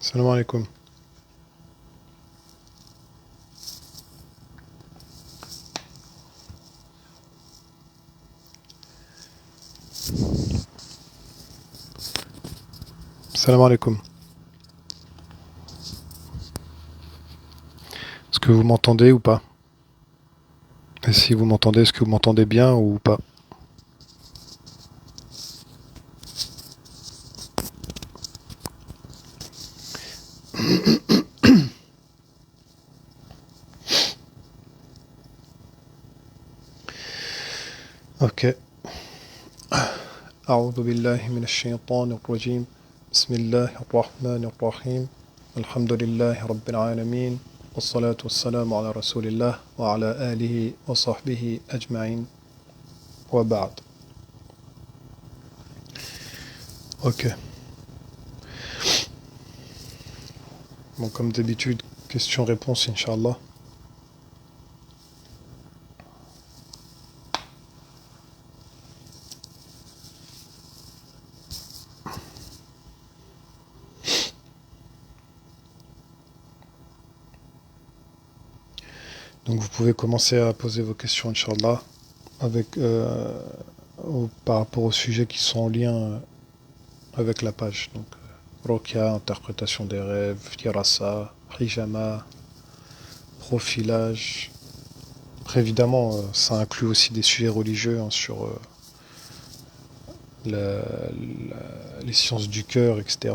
Salam alaikum. Salam alaikum. Est-ce que vous m'entendez ou pas? Et si vous m'entendez, est-ce que vous m'entendez bien ou pas? Ok. أعوذ بالله من الشيطان الرجيم بسم الله الرحمن الرحيم الحمد لله رب العالمين والصلاة والسلام على رسول الله وعلى آله وصحبه أجمعين وبعد. Ok. Bon, comme d'habitude, question-réponse, Inch'Allah. Donc vous pouvez commencer à poser vos questions, Inch'Allah, avec, par rapport aux sujets qui sont en lien avec la page. Donc, Rokia, interprétation des rêves, Tirasa, Hijama, profilage. Après, évidemment, ça inclut aussi des sujets religieux hein, sur les sciences du cœur, etc.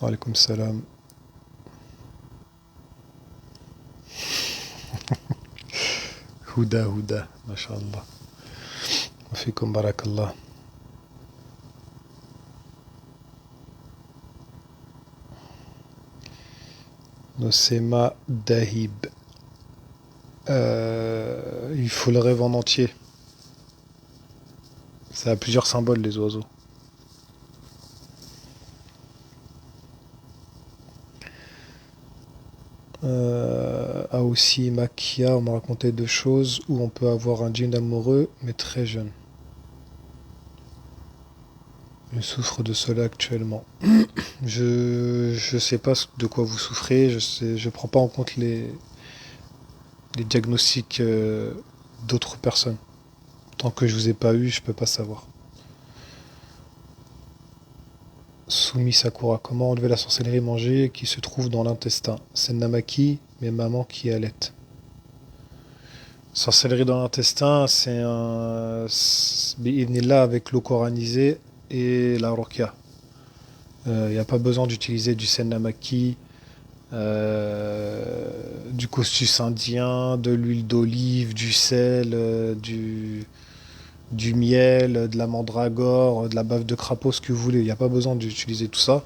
Alaykoum salam. Houda, Houda, mashallah. Wafikum barakallah. Nosema Dahib. Il faut le rêve en entier. Ça a plusieurs symboles, les oiseaux. A aussi Makia, on m'a raconté deux choses où on peut avoir un djinn amoureux, mais très jeune. Je souffre de cela actuellement. Je sais pas de quoi vous souffrez, je prends pas en compte les diagnostics d'autres personnes. Tant que je vous ai pas eu, je peux pas savoir. Soumis Sakura, comment enlever la sorcellerie mangée qui se trouve dans l'intestin? C'est Namaki, mais maman qui allait. Sorcellerie dans l'intestin, c'est un là avec l'eau coranisée et la rokia. Il n'y a pas besoin d'utiliser du sennamaki, du costus indien, de l'huile d'olive, du sel, du miel, de la mandragore, de la bave de crapaud, ce que vous voulez. Il n'y a pas besoin d'utiliser tout ça.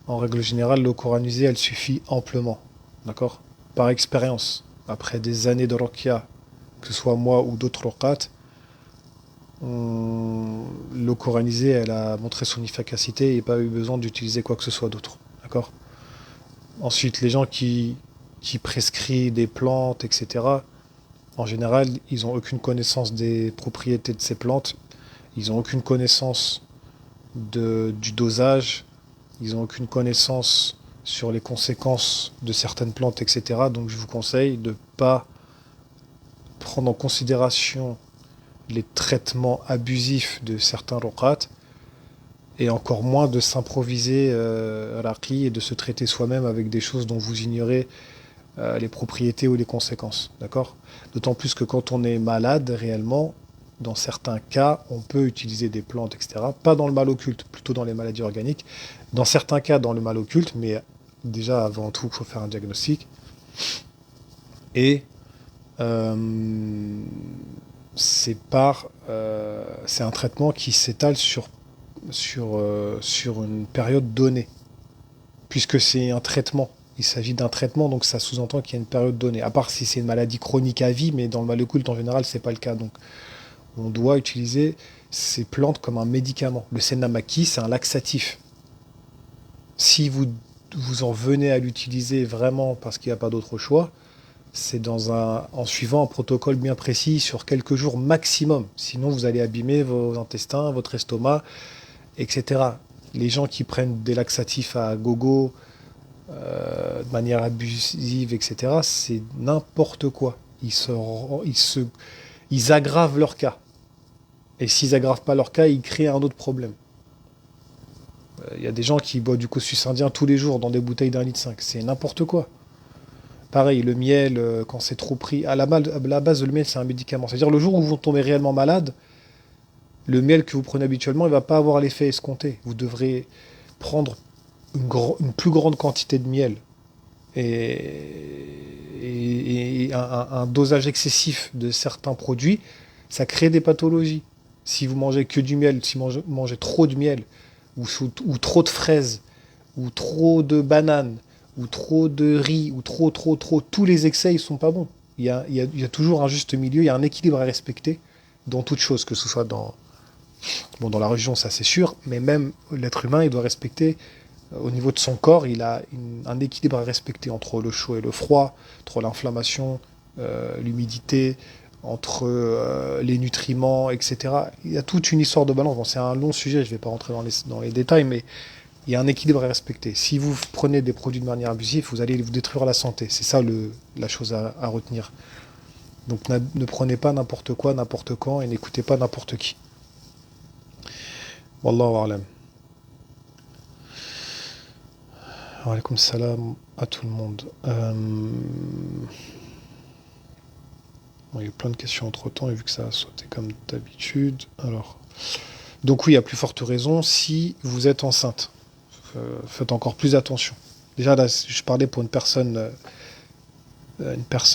En règle générale, l'eau coranisée, elle suffit amplement. D'accord? Par expérience, après des années de rokia, que ce soit moi ou d'autres roquates, l'eau coranisée, elle a montré son efficacité et pas eu besoin d'utiliser quoi que ce soit d'autre. D'accord? Ensuite, les gens qui prescrivent des plantes, etc., en général, ils n'ont aucune connaissance des propriétés de ces plantes, ils n'ont aucune connaissance du dosage, ils n'ont aucune connaissance sur les conséquences de certaines plantes, etc. Donc je vous conseille de ne pas prendre en considération les traitements abusifs de certains roqat et encore moins de s'improviser raqi et de se traiter soi-même avec des choses dont vous ignorez les propriétés ou les conséquences. D'accord? D'autant plus que quand on est malade réellement, dans certains cas, on peut utiliser des plantes, etc. Pas dans le mal occulte, plutôt dans les maladies organiques. Dans certains cas, dans le mal occulte, mais déjà avant tout, il faut faire un diagnostic. Et c'est un traitement qui s'étale sur une période donnée, puisque c'est un traitement. Il s'agit d'un traitement, donc ça sous-entend qu'il y a une période donnée. À part si c'est une maladie chronique à vie, mais dans le mal occulte en général, c'est pas le cas. Donc on doit utiliser ces plantes comme un médicament. Le sennamaki, c'est un laxatif. Si vous en venez à l'utiliser vraiment parce qu'il n'y a pas d'autre choix, c'est en suivant un protocole bien précis sur quelques jours maximum. Sinon, vous allez abîmer vos intestins, votre estomac, etc. Les gens qui prennent des laxatifs à gogo, de manière abusive, etc., c'est n'importe quoi. Ils aggravent leur cas. Et s'ils aggravent pas leur cas, ils créent un autre problème. Il y a des gens qui boivent du cossus indien tous les jours dans des bouteilles d'1,5 litre. C'est n'importe quoi. Pareil, le miel, quand c'est trop pris, la base, le miel, c'est un médicament. C'est-à-dire, le jour où vous tombez réellement malade, le miel que vous prenez habituellement, il ne va pas avoir l'effet escompté. Vous devrez prendre une plus grande quantité de miel et un dosage excessif de certains produits, ça crée des pathologies. Si vous mangez que du miel, si vous mangez trop de miel, ou trop de fraises, ou trop de bananes, ou trop de riz, ou trop, tous les excès, ils sont pas bons. Il y a toujours un juste milieu, il y a un équilibre à respecter dans toute chose, que ce soit dans la religion, ça c'est sûr, mais même l'être humain, il doit respecter, au niveau de son corps, il a un équilibre à respecter entre le chaud et le froid, entre l'inflammation, l'humidité, entre les nutriments, etc. Il y a toute une histoire de balance. Bon, c'est un long sujet, je ne vais pas rentrer dans les détails, mais il y a un équilibre à respecter. Si vous prenez des produits de manière abusive, vous allez vous détruire la santé. C'est ça la chose à retenir. Donc ne prenez pas n'importe quoi, n'importe quand, et n'écoutez pas n'importe qui. Wallahu a'lam. Wa alaykoum salam à tout le monde. Bon, il y a eu plein de questions entre-temps, et vu que ça a sauté comme d'habitude. Alors, donc oui, à plus forte raison, si vous êtes enceinte, faites encore plus attention. Déjà, là, je parlais pour une personne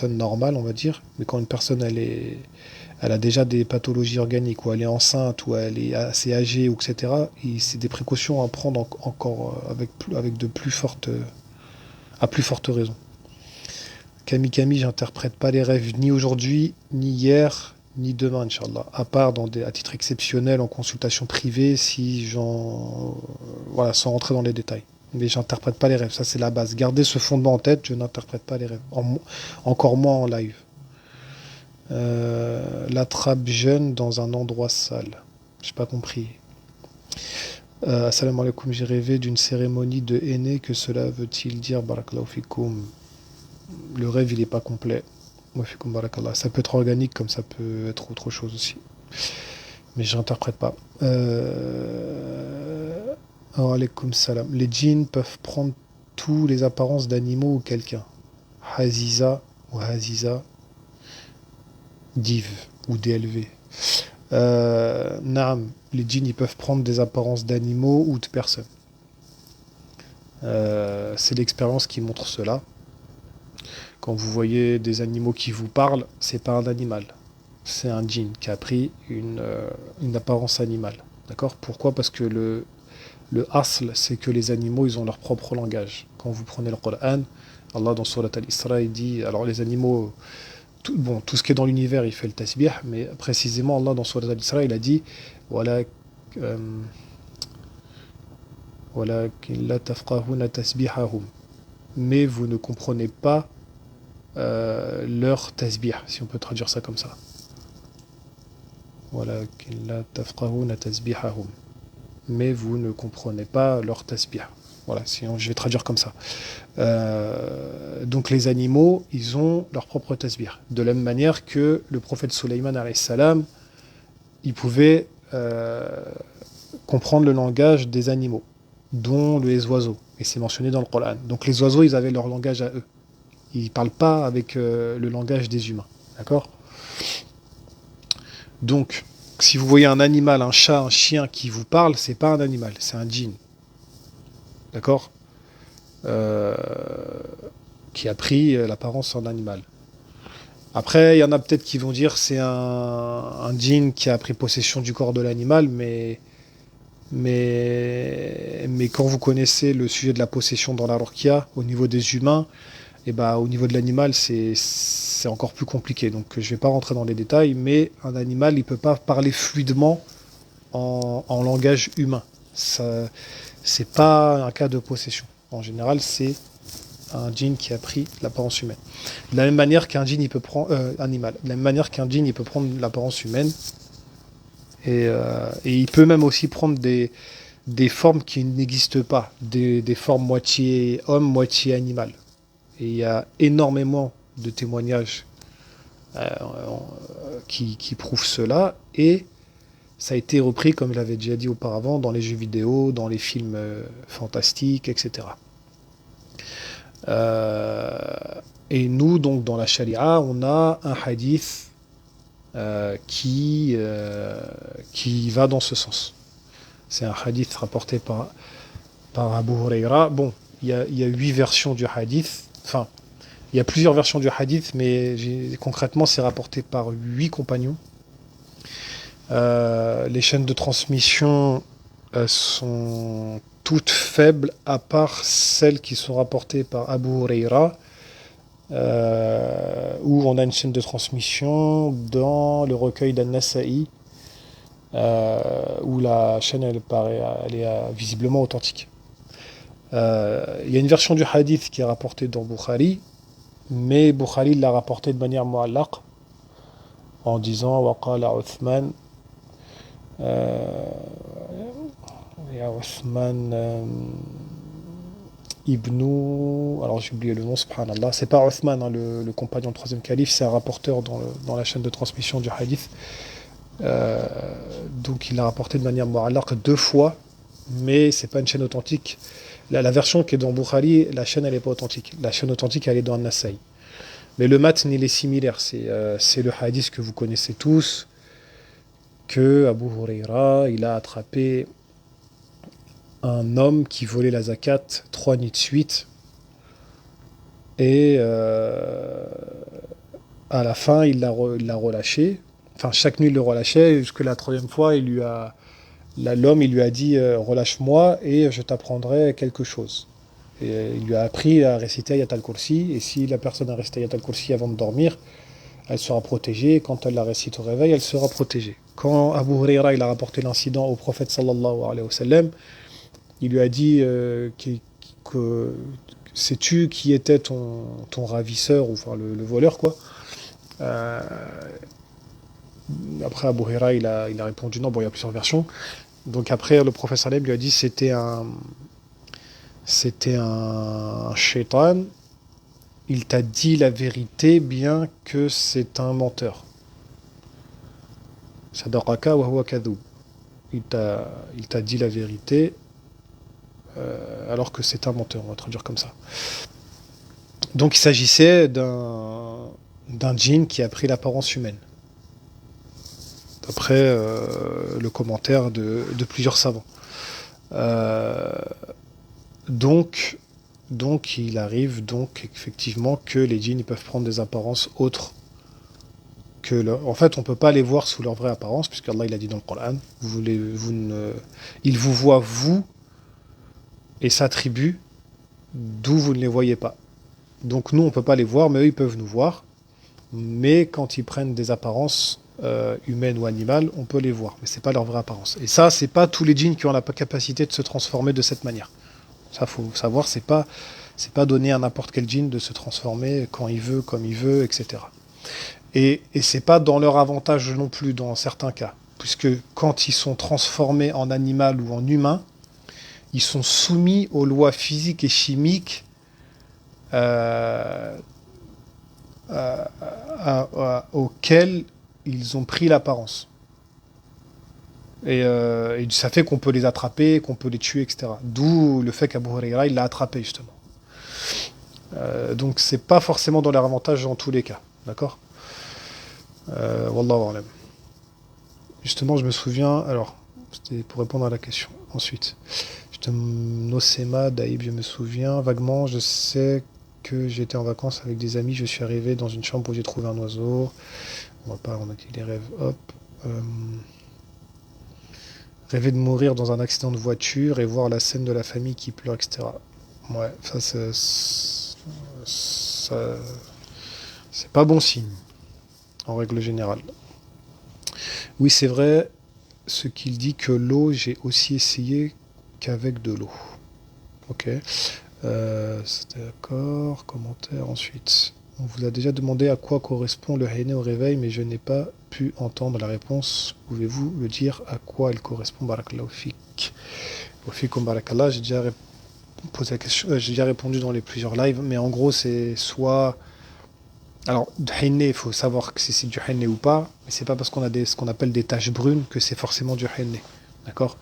normale, on va dire, mais quand une personne, elle a déjà des pathologies organiques, ou elle est enceinte, ou elle est assez âgée, ou etc., et c'est des précautions à prendre encore avec à plus forte raison. Camille, j'interprète pas les rêves ni aujourd'hui, ni hier, ni demain, Inch'Allah. À part à titre exceptionnel, en consultation privée, voilà, sans rentrer dans les détails. Mais j'interprète pas les rêves, ça c'est la base. Gardez ce fondement en tête, je n'interprète pas les rêves. Encore moins en live. L'attrape jeune dans un endroit sale. J'ai pas compris. Assalamu alaikum, j'ai rêvé d'une cérémonie de henné, que cela veut-il dire? Barakallahu fikoum. Le rêve, il n'est pas complet. Ça peut être organique comme ça peut être autre chose aussi. Mais je n'interprète pas. Alaykoum salam. Les djinns peuvent prendre toutes les apparences d'animaux ou quelqu'un. Haziza ou Haziza. Div ou DLV. Naam. Les djinns, ils peuvent prendre des apparences d'animaux ou de personnes. C'est l'expérience qui montre cela. Quand vous voyez des animaux qui vous parlent, c'est pas un animal. C'est un djinn qui a pris une apparence animale. D'accord? Pourquoi? Parce que le asl, c'est que les animaux, ils ont leur propre langage. Quand vous prenez le Coran, Allah dans Surat Al-Isra, il dit, alors les animaux, tout ce qui est dans l'univers, il fait le tasbih, mais précisément, Allah dans Surat Al-Isra, il a dit, voilà, mais vous ne comprenez pas leur tasbih, si on peut traduire ça comme ça. Mais vous ne comprenez pas leur tasbih. Voilà, sinon je vais traduire comme ça. Donc les animaux, ils ont leur propre tasbih. De la même manière que le prophète Sulayman alayhi salam, il pouvait comprendre le langage des animaux, dont les oiseaux. Et c'est mentionné dans le Coran. Donc les oiseaux, ils avaient leur langage à eux. Ils ne parlent pas avec le langage des humains. D'accord? Donc, si vous voyez un animal, un chat, un chien qui vous parle, c'est pas un animal, c'est un djinn. D'accord? Qui a pris l'apparence d'un animal. Après, il y en a peut-être qui vont dire c'est un djinn qui a pris possession du corps de l'animal, mais quand vous connaissez le sujet de la possession dans la ruqya, au niveau des humains, et au niveau de l'animal, c'est encore plus compliqué. Donc je ne vais pas rentrer dans les détails, mais un animal, il ne peut pas parler fluidement en langage humain. Ça, c'est pas un cas de possession. En général, c'est un djinn qui a pris l'apparence humaine. De la même manière qu'un djinn il peut prendre animal. De la même manière qu'un djinn il peut prendre l'apparence humaine et il peut même aussi prendre des formes qui n'existent pas, des formes moitié homme, moitié animal. Et il y a énormément de témoignages qui prouvent cela et ça a été repris, comme je l'avais déjà dit auparavant, dans les jeux vidéo, dans les films fantastiques, etc. Euh, et nous, donc, dans la charia, on a un hadith qui va dans ce sens. C'est un hadith rapporté par Abu Huraira. Bon, il y a 8 versions du hadith. Enfin, il y a plusieurs versions du hadith, mais concrètement, c'est rapporté par 8 compagnons. Les chaînes de transmission sont toutes faibles, à part celles qui sont rapportées par Abu Huraira, où on a une chaîne de transmission dans le recueil d'An-Nasa'i, où la chaîne elle est visiblement authentique. Il y a une version du hadith qui est rapportée dans Bukhari, mais Bukhari l'a rapportée de manière mu'allaq, en disant Waqala Uthman. Il y a Uthman Ibn. Alors j'ai oublié le nom, subhanallah. C'est pas Uthman, hein, le compagnon du troisième calife, c'est un rapporteur dans la chaîne de transmission du hadith. Donc il l'a rapporté de manière mu'allaq 2 fois, mais c'est pas une chaîne authentique. La version qui est dans Bukhari, la chaîne elle est pas authentique. La chaîne authentique elle est dans An-Nasa'i. Mais le matn il est similaire. C'est le hadith que vous connaissez tous, que Abu Huraira il a attrapé un homme qui volait la zakat 3 nuits de suite et à la fin il l'a relâché. Enfin chaque nuit il le relâchait jusque la 3e fois l'homme il lui a dit relâche-moi et je t'apprendrai quelque chose. Et il lui a appris à réciter Ayat al-Kursi et si la personne a récité Ayat al-Kursi avant de dormir, elle sera protégée. Quand elle la récite au réveil, elle sera protégée. Quand Abu Huraira il a rapporté l'incident au prophète sallallahu alayhi wa sallam, il lui a dit que sais-tu qui était ton ravisseur, ou enfin le voleur, quoi. Euh, Après, Abu Huraira il a répondu non. Bon, il y a plusieurs versions. Donc après, le prophète sallam lui a dit c'était un shaitan. Il t'a dit la vérité, bien que c'est un menteur. Sadaqaka wa huwa kadhub. Il t'a dit la vérité, alors que c'est un menteur, on va traduire comme ça. Donc il s'agissait d'un djinn qui a pris l'apparence humaine, d'après le commentaire de plusieurs savants. Donc il arrive donc effectivement que les djinns peuvent prendre des apparences autres que leur... En fait, on ne peut pas les voir sous leur vraie apparence, puisque Allah il a dit dans le Coran, il vous voit vous et sa tribu d'où vous ne les voyez pas. Donc nous, on ne peut pas les voir, mais eux, ils peuvent nous voir. Mais quand ils prennent des apparences humaines ou animales, on peut les voir. Mais ce n'est pas leur vraie apparence. Et ça, ce n'est pas tous les djinns qui ont la capacité de se transformer de cette manière. Ça, il faut savoir, c'est pas donné à n'importe quel djinn de se transformer quand il veut, comme il veut, etc. Et c'est pas dans leur avantage non plus dans certains cas. Puisque quand ils sont transformés en animal ou en humain, ils sont soumis aux lois physiques et chimiques auxquelles ils ont pris l'apparence. Et ça fait qu'on peut les attraper, qu'on peut les tuer, etc. D'où le fait qu'Abu Huraira, il l'a attrapé, justement. Donc c'est pas forcément dans leur avantage dans tous les cas. D'accord ? Wallahu a'lam. Justement, je me souviens... Alors, c'était pour répondre à la question. Ensuite, Nosema, Daïb, je me souviens vaguement, je sais que j'étais en vacances avec des amis, je suis arrivé dans une chambre où j'ai trouvé un oiseau. On a dit les rêves, hop. Rêver de mourir dans un accident de voiture et voir la scène de la famille qui pleure, etc. Ouais, ça c'est pas bon signe, en règle générale. Oui, c'est vrai, ce qu'il dit que l'eau, j'ai aussi essayé qu'avec de l'eau. Ok. C'est d'accord. Commentaire ensuite. On vous a déjà demandé à quoi correspond le henné au réveil, mais je n'ai pas pu entendre la réponse. Pouvez-vous me dire à quoi elle correspond? Barakallahu fik. Wa fikum barakallah. J'ai déjà posé la question, j'ai déjà répondu dans les plusieurs lives, mais en gros, c'est soit. Alors, henné, il faut savoir que si c'est du henné ou pas, mais c'est pas parce qu'on a ce qu'on appelle des taches brunes que c'est forcément du henné. D'accord?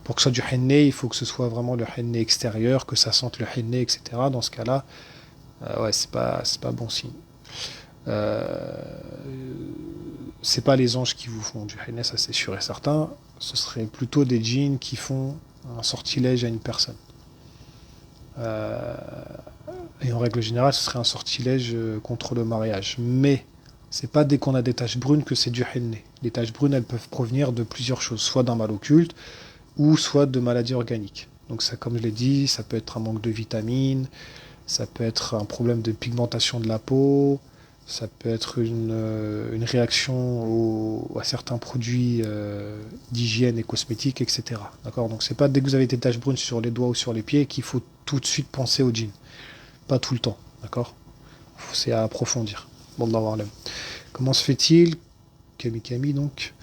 Pour que ce soit du henné, il faut que ce soit vraiment le henné extérieur, que ça sente le henné, etc. Dans ce cas-là, ouais, c'est pas bon signe. Euh, c'est pas les anges qui vous font du henné, ça c'est sûr et certain. Ce serait plutôt des djinns qui font un sortilège à une personne. Euh, et en règle générale, ce serait un sortilège contre le mariage. Mais c'est pas dès qu'on a des taches brunes que c'est du henné. Les taches brunes, elles peuvent provenir de plusieurs choses, soit d'un mal occulte, ou soit de maladies organiques. Donc ça, comme je l'ai dit, ça peut être un manque de vitamines, ça peut être un problème de pigmentation de la peau, ça peut être une réaction à certains produits d'hygiène et cosmétiques, etc. D'accord? Donc c'est pas dès que vous avez des taches brunes sur les doigts ou sur les pieds qu'il faut tout de suite penser au djinn. Pas tout le temps. D'accord? C'est à approfondir. Bon, comment se fait-il, Kami donc,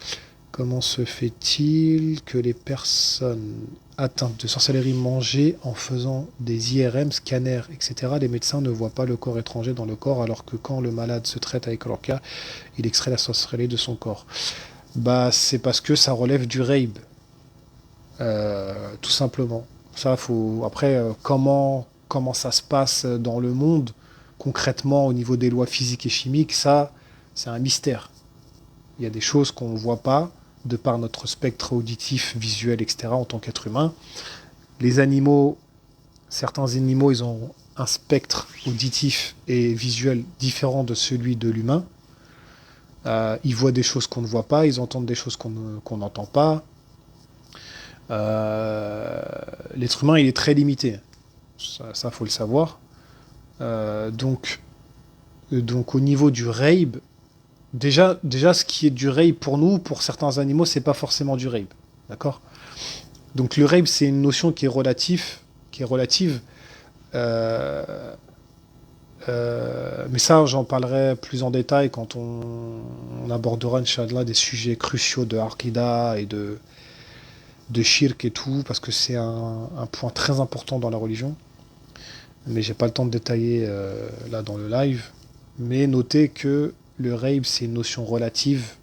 comment se fait-il que les personnes atteintes de sorcellerie mangées en faisant des IRM, scanners, etc., les médecins ne voient pas le corps étranger dans le corps, alors que quand le malade se traite avec leur cas, il extrait la sorcellerie de son corps? Bah, c'est parce que ça relève du reib, tout simplement. Ça, faut. Après, comment ça se passe dans le monde, concrètement, au niveau des lois physiques et chimiques, ça, c'est un mystère. Il y a des choses qu'on ne voit pas, de par notre spectre auditif, visuel, etc., en tant qu'être humain. Les animaux, certains animaux, ils ont un spectre auditif et visuel différent de celui de l'humain. Ils voient des choses qu'on ne voit pas, ils entendent des choses qu'on n'entend pas. Euh, L'être humain, il est très limité. Ça faut le savoir. Donc, au niveau du rape, déjà, ce qui est du rape pour nous, pour certains animaux, c'est pas forcément du rape. D'accord? Donc le rape, c'est une notion qui est relative. Euh, mais ça, j'en parlerai plus en détail quand on abordera, Inch'Allah, des sujets cruciaux de Aqida et de Shirk et tout, parce que c'est un point très important dans la religion. Mais j'ai pas le temps de détailler là dans le live. Mais notez que le rape, c'est une notion relative,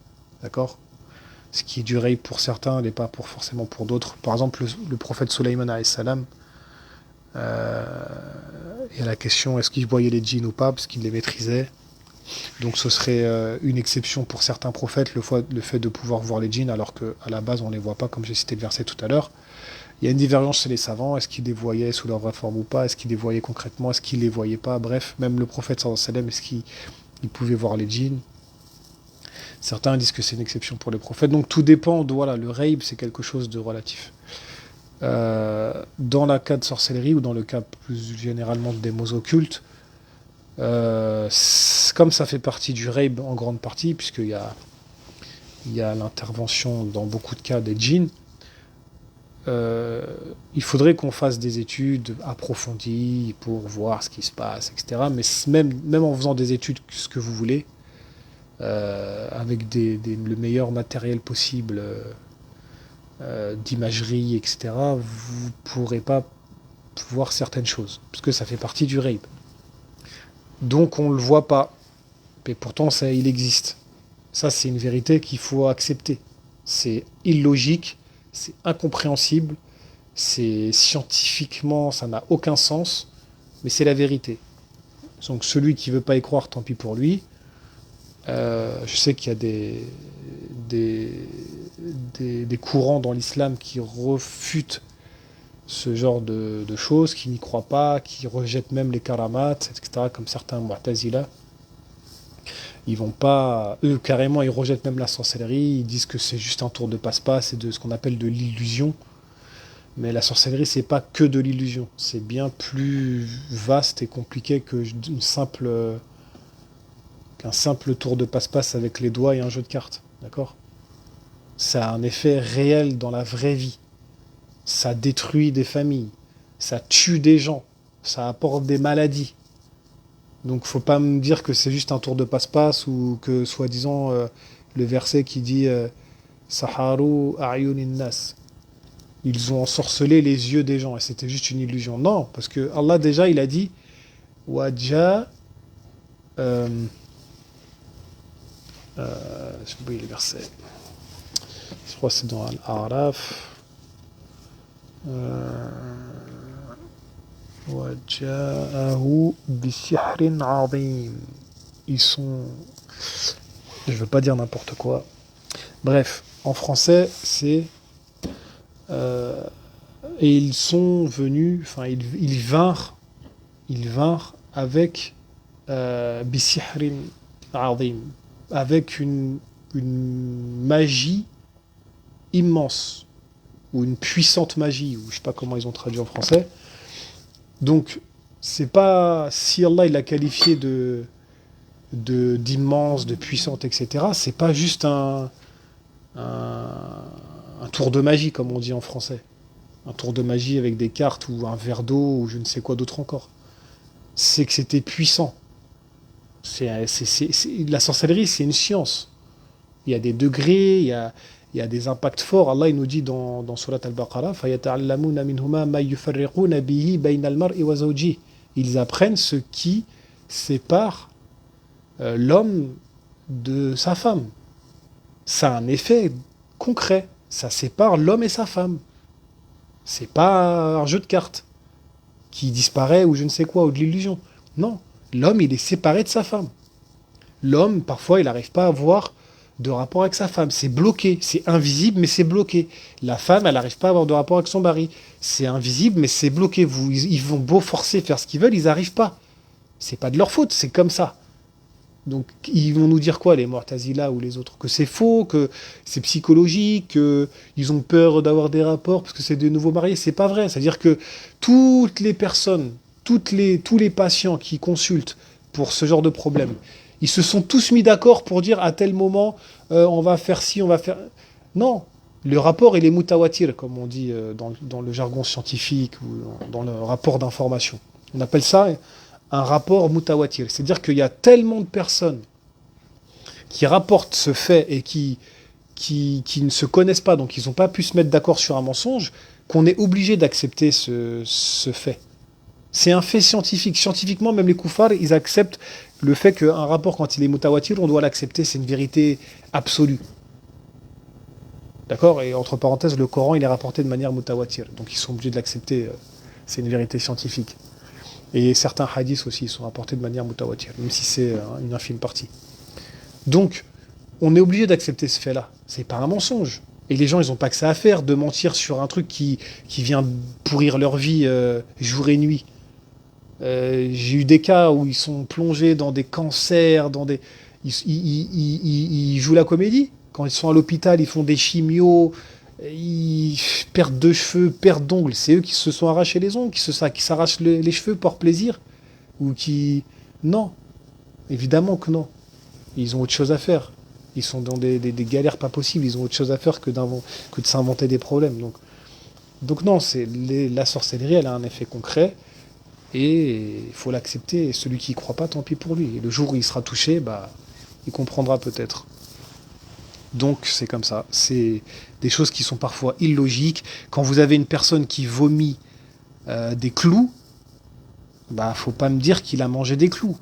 d'accord? Ce qui est du rape pour certains n'est pas forcément pour d'autres. Par exemple, le prophète Sulayman alayhi salam, il y a la question est-ce qu'il voyait les djinns ou pas, parce qu'il les maîtrisait. Donc ce serait une exception pour certains prophètes, le fait de pouvoir voir les djinns, alors qu'à la base on ne les voit pas, comme j'ai cité le verset tout à l'heure. Il y a une divergence chez les savants, est-ce qu'ils les voyaient sous leur vraie forme ou pas, est-ce qu'ils les voyaient concrètement, est-ce qu'ils les voyaient pas, bref, même le prophète sallallahu alayhi wa sallam, est-ce qu'il pouvait voir les djinns? Certains disent que c'est une exception pour les prophètes, donc tout dépend voilà, le rape c'est quelque chose de relatif. Dans le cas de sorcellerie ou dans le cas plus généralement des mots occultes, comme ça fait partie du rape en grande partie, puisqu'il y a l'intervention dans beaucoup de cas des djinns, il faudrait qu'on fasse des études approfondies pour voir ce qui se passe, etc. Mais même en faisant des études, ce que vous voulez, avec le meilleur matériel possible d'imagerie, etc., vous ne pourrez pas voir certaines choses, parce que ça fait partie du rape. Donc on ne le voit pas, mais pourtant ça, il existe. Ça, c'est une vérité qu'il faut accepter. C'est illogique, c'est incompréhensible, c'est scientifiquement, ça n'a aucun sens, mais c'est la vérité. Donc celui qui veut pas y croire, tant pis pour lui. Je sais qu'il y a des, des courants dans l'islam qui refutent ce genre de choses, qui n'y croient pas, qui rejettent même les karamats, etc., comme certains Mu'tazila. Ils vont pas, eux carrément, ils rejettent même la sorcellerie, ils disent que c'est juste un tour de passe-passe, c'est de ce qu'on appelle de l'illusion. Mais la sorcellerie, c'est pas que de l'illusion, c'est bien plus vaste et compliqué qu'un simple tour de passe-passe avec les doigts et un jeu de cartes, d'accord? Ça a un effet réel dans la vraie vie. Ça détruit des familles, ça tue des gens, ça apporte des maladies. Donc faut pas me dire que c'est juste un tour de passe-passe ou que soi-disant le verset qui dit Saharu a'yunin nas. Ils ont ensorcelé les yeux des gens et c'était juste une illusion. Non, parce que Allah déjà il a dit Wajja j'ai oublié le verset. Je crois que c'est dans Al-A'raf. Waja'ahu bisihrin 'azim. Ils sont. Je veux pas dire n'importe quoi. Bref, en français, c'est. Et ils sont venus. Enfin, ils vinrent avec. Bisihrin 'azim. Avec une magie immense. Ou une puissante magie, ou je sais pas comment ils ont traduit en français. Donc, c'est pas. Si Allah il l'a qualifié d'immense, de puissante, etc., c'est pas juste un, un tour de magie, comme on dit en français. Un tour de magie avec des cartes ou un verre d'eau ou je ne sais quoi d'autre encore. C'est que c'était puissant. La sorcellerie, c'est une science. Il y a des degrés, il y a des impacts forts. Allah il nous dit dans Surat Al-Baqarah فَيَتَعَلَّمُونَ مِنْهُمَا مَا يُفَرِّقُونَ بِهِ بَيْنَ الْمَرْءِ وَزَوْجِهِ. Ils apprennent ce qui sépare l'homme de sa femme. Ça a un effet concret. Ça sépare l'homme et sa femme. C'est pas un jeu de cartes qui disparaît ou je ne sais quoi, ou de l'illusion. Non, l'homme, il est séparé de sa femme. L'homme, parfois, il n'arrive pas à avoir de rapport avec sa femme. C'est bloqué, c'est invisible, mais c'est bloqué. La femme, elle n'arrive pas à avoir de rapport avec son mari. C'est invisible, mais c'est bloqué. Ils vont beau forcer, faire ce qu'ils veulent, ils n'arrivent pas. C'est pas de leur faute, c'est comme ça. Donc, ils vont nous dire quoi, les Mu'tazila ou les autres? Que c'est faux, que c'est psychologique, qu'ils ont peur d'avoir des rapports parce que c'est des nouveaux mariés. C'est pas vrai. C'est-à-dire que toutes les personnes, tous les patients qui consultent pour ce genre de problème, ils se sont tous mis d'accord pour dire à tel moment, on va faire ci, on va faire. Non, le rapport, il est mutawatir, comme on dit dans le jargon scientifique ou dans le rapport d'information. On appelle ça un rapport mutawatir. C'est-à-dire qu'il y a tellement de personnes qui rapportent ce fait et qui ne se connaissent pas, donc ils n'ont pas pu se mettre d'accord sur un mensonge, qu'on est obligé d'accepter ce fait. C'est un fait scientifique. Scientifiquement, même les koufars, ils acceptent le fait qu'un rapport, quand il est mutawatir, on doit l'accepter, c'est une vérité absolue. D'accord? Et entre parenthèses, le Coran, il est rapporté de manière mutawatir. Donc ils sont obligés de l'accepter, c'est une vérité scientifique. Et certains hadiths aussi, ils sont rapportés de manière mutawatir, même si c'est une infime partie. Donc, on est obligé d'accepter ce fait-là. C'est pas un mensonge. Et les gens, ils n'ont pas que ça à faire de mentir sur un truc qui vient pourrir leur vie jour et nuit. J'ai eu des cas où ils sont plongés dans des cancers, ils jouent la comédie. Quand ils sont à l'hôpital, ils font des chimios, ils perdent de cheveux, perdent d'ongles. C'est eux qui se sont arrachés les ongles, qui s'arrachent les cheveux par plaisir. Ou qui... Non, évidemment que non. Ils ont autre chose à faire. Ils sont dans des galères pas possibles. Ils ont autre chose à faire que de s'inventer des problèmes. Donc non, la sorcellerie, elle a un effet concret. Et il faut l'accepter. Et celui qui y croit pas, tant pis pour lui. Et le jour où il sera touché, bah, il comprendra peut-être. Donc c'est comme ça. C'est des choses qui sont parfois illogiques. Quand vous avez une personne qui vomit des clous, bah faut pas me dire qu'il a mangé des clous.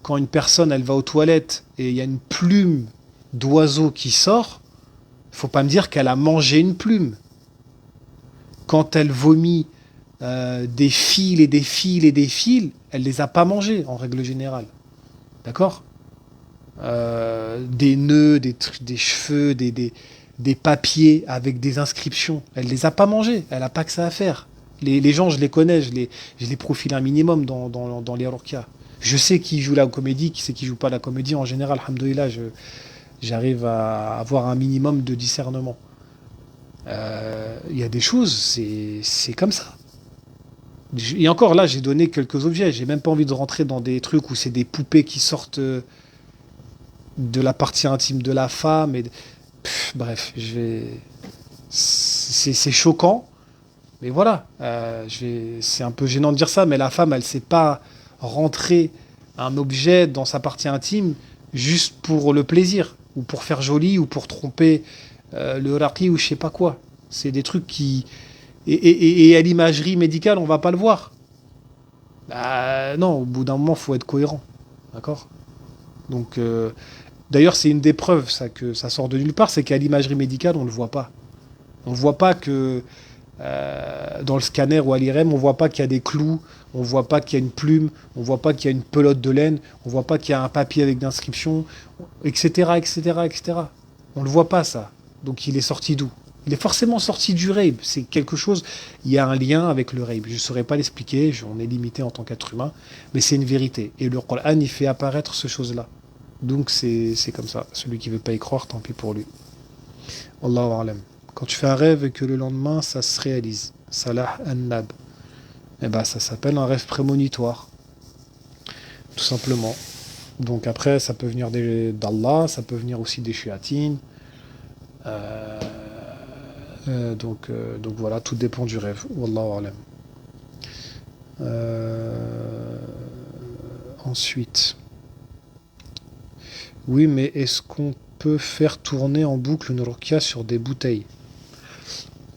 Quand une personne elle va aux toilettes et il y a une plume d'oiseau qui sort, faut pas me dire qu'elle a mangé une plume. Quand elle vomit des fils et des fils et des fils, elle les a pas mangés en règle générale. D'accord? Des nœuds, des cheveux, des papiers avec des inscriptions. Elle les a pas mangés. Elle n'a pas que ça à faire. Les gens, je les connais, je les profile un minimum dans les ruqya. Je sais qui joue la comédie, qui sait qui joue pas la comédie. En général, alhamdoulilah, j'arrive à avoir un minimum de discernement. Il y a des choses, c'est comme ça. Et encore là, j'ai donné quelques objets. J'ai même pas envie de rentrer dans des trucs où c'est des poupées qui sortent de la partie intime de la femme. Bref, c'est choquant. Mais voilà, c'est un peu gênant de dire ça, mais la femme, elle ne sait pas rentrer un objet dans sa partie intime juste pour le plaisir, ou pour faire joli, ou pour tromper le raqi, ou je sais pas quoi. C'est des trucs qui... Et à l'imagerie médicale, on va pas le voir. Non, au bout d'un moment, faut être cohérent. D'accord. Donc, d'ailleurs, c'est une des preuves, ça, que ça sort de nulle part, c'est qu'à l'imagerie médicale, on ne le voit pas. On ne voit pas que dans le scanner ou à l'IRM, on voit pas qu'il y a des clous, on voit pas qu'il y a une plume, on voit pas qu'il y a une pelote de laine, on voit pas qu'il y a un papier avec d'inscription, etc., etc., etc. On le voit pas, ça. Donc, il est sorti d'où? Il est forcément sorti du rape. C'est quelque chose, il y a un lien avec le rape. Je ne saurais pas l'expliquer, on est limité en tant qu'être humain, mais c'est une vérité. Et le Coran, il fait apparaître ces choses-là. Donc c'est comme ça. Celui qui veut pas y croire, tant pis pour lui. Allahu a'lam. Quand tu fais un rêve et que le lendemain, ça se réalise. Salah an-Nab. Eh ben, ça s'appelle un rêve prémonitoire. Tout simplement. Donc après, ça peut venir d'Allah, ça peut venir aussi des shiatines. Euh, donc voilà, tout dépend du rêve. Wallahu a'lam. Euh, ensuite. Oui, mais est-ce qu'on peut faire tourner en boucle une ruqya sur des bouteilles?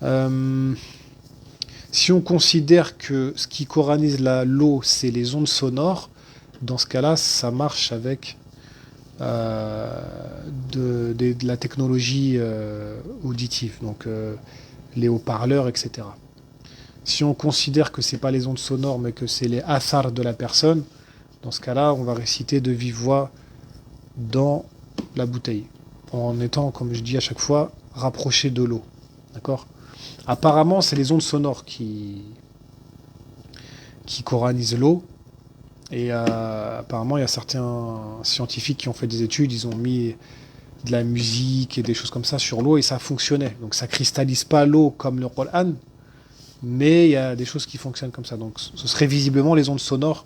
Euh, Si on considère que ce qui coranise l'eau, c'est les ondes sonores, dans ce cas-là, ça marche avec euh, de la technologie auditive, donc les haut-parleurs, etc. Si on considère que c'est pas les ondes sonores, mais que c'est les athars de la personne, dans ce cas-là, on va réciter de vive voix dans la bouteille, en étant, comme je dis à chaque fois, rapproché de l'eau. D'accord? Apparemment, c'est les ondes sonores qui coranisent l'eau. Et apparemment, il y a certains scientifiques qui ont fait des études, ils ont mis de la musique et des choses comme ça sur l'eau et ça fonctionnait. Donc ça cristallise pas l'eau comme le Qur'an, mais il y a des choses qui fonctionnent comme ça. Donc ce serait visiblement les ondes sonores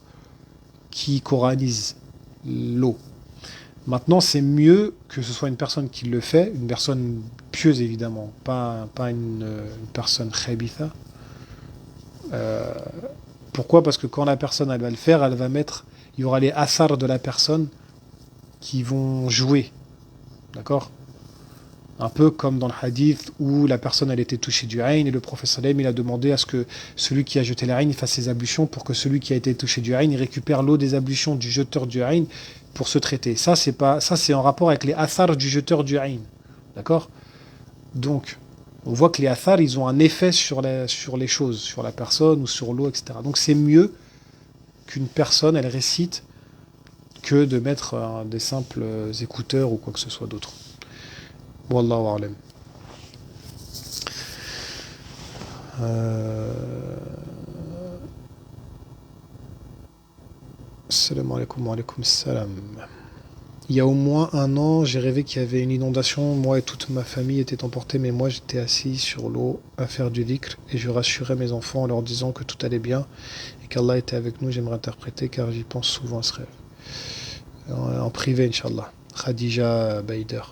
qui coranisent l'eau. Maintenant, c'est mieux que ce soit une personne qui le fait, une personne pieuse évidemment, pas une personne khabitha. Euh, Pourquoi? Parce que quand la personne elle va le faire, elle va mettre, il y aura les asars de la personne qui vont jouer, d'accord? Un peu comme dans le hadith où la personne elle était touchée du ayn et le prophète sallam il a demandé à ce que celui qui a jeté l'ayn fasse ses ablutions pour que celui qui a été touché du ayn il récupère l'eau des ablutions du jeteur du ayn pour se traiter. Ça c'est en rapport avec les asars du jeteur du ayn, d'accord? Donc on voit que les athars, ils ont un effet sur les choses, sur la personne ou sur l'eau, etc. Donc c'est mieux qu'une personne, elle récite, que de mettre des simples écouteurs ou quoi que ce soit d'autre. Wallahu a'lam. Euh... Salam alaikum wa alaikum salam. Il y a au moins un an, j'ai rêvé qu'il y avait une inondation. Moi et toute ma famille étaient emportés, mais moi j'étais assis sur l'eau à faire du dhikr et je rassurais mes enfants en leur disant que tout allait bien et qu'Allah était avec nous. J'aimerais interpréter car j'y pense souvent à ce rêve. En privé, Inch'Allah. Khadija Baider.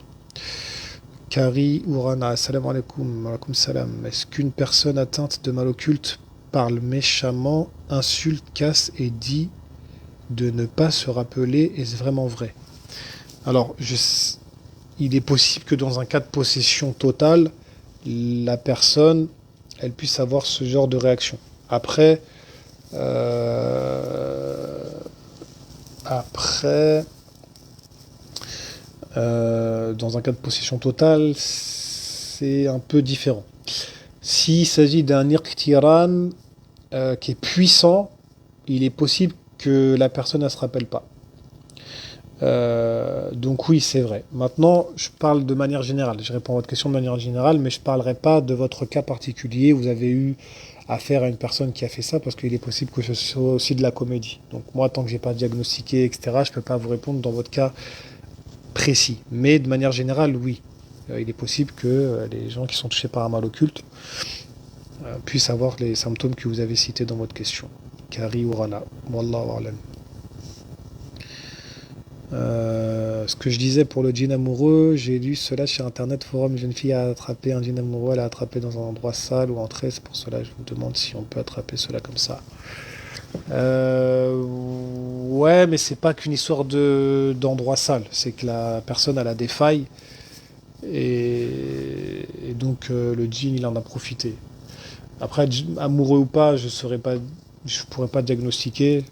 Kari Urana, salam alaikum, alaikum salam. Est-ce qu'une personne atteinte de mal occulte parle méchamment, insulte, casse et dit de ne pas se rappeler? Est-ce vraiment vrai? Alors, il est possible que dans un cas de possession totale, la personne, elle puisse avoir ce genre de réaction. Après, euh, après, dans un cas de possession totale, c'est un peu différent. S'il s'agit d'un iqtiran qui est puissant, il est possible que la personne ne se rappelle pas. Donc oui, c'est vrai. Maintenant, je parle de manière générale. Je réponds à votre question de manière générale, mais je ne parlerai pas de votre cas particulier. Vous avez eu affaire à une personne qui a fait ça, parce qu'il est possible que ce soit aussi de la comédie. Donc moi, tant que j'ai pas diagnostiqué, etc., je ne peux pas vous répondre dans votre cas précis. Mais de manière générale, oui. Il est possible que les gens qui sont touchés par un mal occulte puissent avoir les symptômes que vous avez cités dans votre question. Kari ou Rana. Wallahu a'lam. Ce que je disais pour le djinn amoureux, j'ai lu cela sur internet, forum, une jeune fille a attrapé un djinn amoureux, elle a attrapé dans un endroit sale ou entré, c'est pour cela que je me demande si on peut attraper cela comme ça. Ouais, mais c'est pas qu'une histoire d'endroit sale, c'est que la personne elle a des failles et donc le djinn il en a profité. Après, amoureux ou pas, je pourrais pas diagnostiquer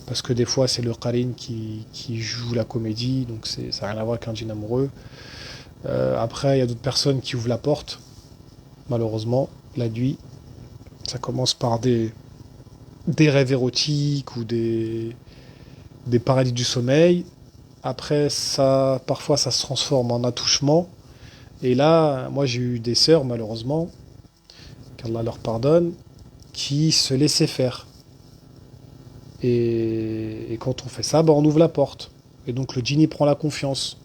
parce que des fois c'est le Karin qui joue la comédie, donc ça n'a rien à voir qu'un djinn amoureux. Après, il y a d'autres personnes qui ouvrent la porte, malheureusement, la nuit. Ça commence par des rêves érotiques ou des paradis du sommeil. Après, parfois, ça se transforme en attouchement. Et là, moi, j'ai eu des sœurs, malheureusement, qu'Allah leur pardonne, qui se laissaient faire. Et quand on fait ça, bah, on ouvre la porte. Et donc, le djinn, il prend la confiance.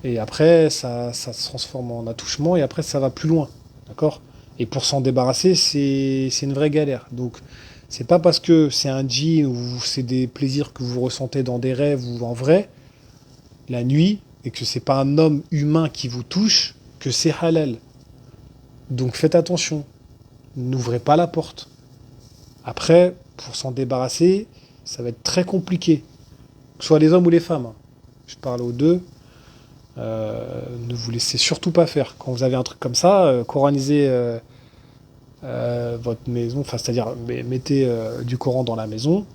Et après, ça se transforme en attouchement, et après, ça va plus loin. D'accord? Et pour s'en débarrasser, c'est une vraie galère. Donc, c'est pas parce que c'est un djinn ou c'est des plaisirs que vous ressentez dans des rêves ou en vrai, la nuit, et que c'est pas un homme humain qui vous touche, que c'est halal. Donc faites attention. N'ouvrez pas la porte. Après, pour s'en débarrasser, ça va être très compliqué. Que ce soit les hommes ou les femmes, hein. Je parle aux deux. Ne vous laissez surtout pas faire. Quand vous avez un truc comme ça, coranisez votre maison, enfin, c'est-à-dire mettez du Coran dans la maison,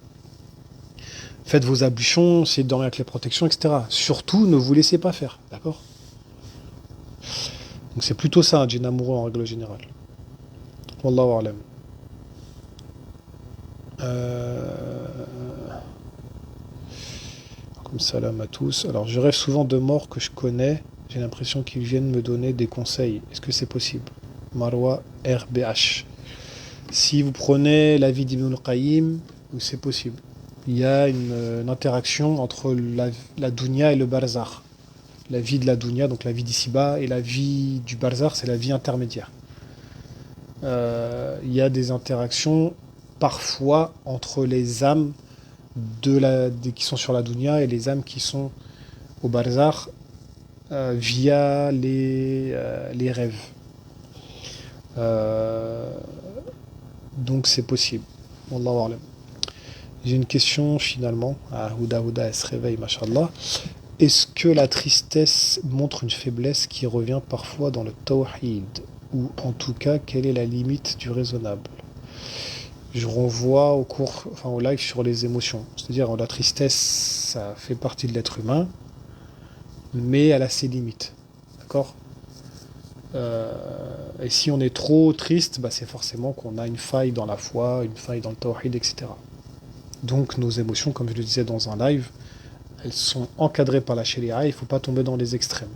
faites vos ablutions, essayez de dormir avec les protections, etc. Surtout, ne vous laissez pas faire, d'accord? Donc c'est plutôt ça un djinn amoureux en règle générale. Wallahu alam. Comme salam à tous. Alors je rêve souvent de morts que je connais. J'ai l'impression qu'ils viennent me donner des conseils. Est-ce que c'est possible? Marwa RBH. Si vous prenez la vie d'Ibn al-Qayyim, c'est possible. Il y a une interaction entre la dunya et le barzakh. La vie de la dunya, donc la vie d'ici-bas, et la vie du barzakh, c'est la vie intermédiaire. Il y a des interactions parfois entre les âmes qui sont sur la dunya et les âmes qui sont au barzakh via les rêves. Donc c'est possible. Wallahu a'lam. J'ai une question finalement. Ah, Houda Houda, elle se réveille, mashallah. Est-ce que la tristesse montre une faiblesse qui revient parfois dans le tawhid? Ou en tout cas, quelle est la limite du raisonnable? Je renvoie au live sur les émotions. C'est-à-dire, la tristesse, ça fait partie de l'être humain, mais elle a ses limites. D'accord? Et si on est trop triste, bah, c'est forcément qu'on a une faille dans la foi, une faille dans le tawhid, etc. Donc, nos émotions, comme je le disais dans un live, elles sont encadrées par la sharia, il ne faut pas tomber dans les extrêmes,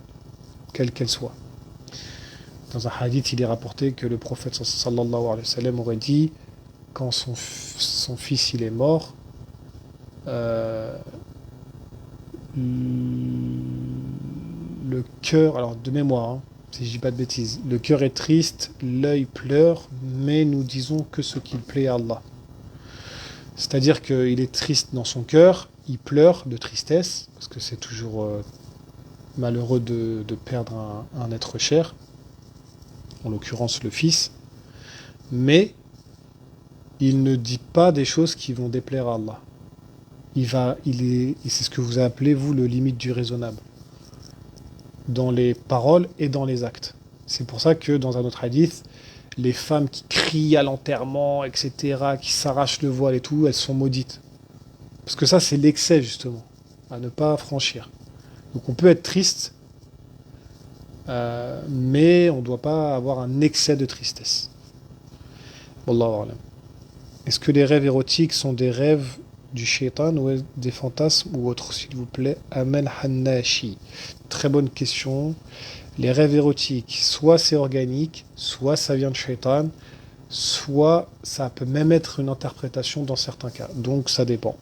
quelles qu'elles soient. Dans un hadith, il est rapporté que le prophète sallallahu alayhi wa sallam aurait dit, quand son fils il est mort, le cœur, alors de mémoire, hein, si je dis pas de bêtises, le cœur est triste, l'œil pleure, mais nous disons que ce qu'il plaît à Allah. C'est-à-dire qu'il est triste dans son cœur, il pleure de tristesse, parce que c'est toujours malheureux de perdre un être cher, en l'occurrence le fils, mais il ne dit pas des choses qui vont déplaire à Allah. C'est ce que vous appelez, vous, le limite du raisonnable, dans les paroles et dans les actes. C'est pour ça que dans un autre hadith, les femmes qui crient à l'enterrement, etc., qui s'arrachent le voile et tout, elles sont maudites. Parce que ça, c'est l'excès, justement, à ne pas franchir. Donc on peut être triste, mais on ne doit pas avoir un excès de tristesse. Wallahu a'lam. Est-ce que les rêves érotiques sont des rêves du shaitan ou des fantasmes ou autres, s'il vous plaît? Amen Hannashi. Très bonne question. Les rêves érotiques, soit c'est organique, soit ça vient de shaitan, soit ça peut même être une interprétation dans certains cas. Donc ça dépend.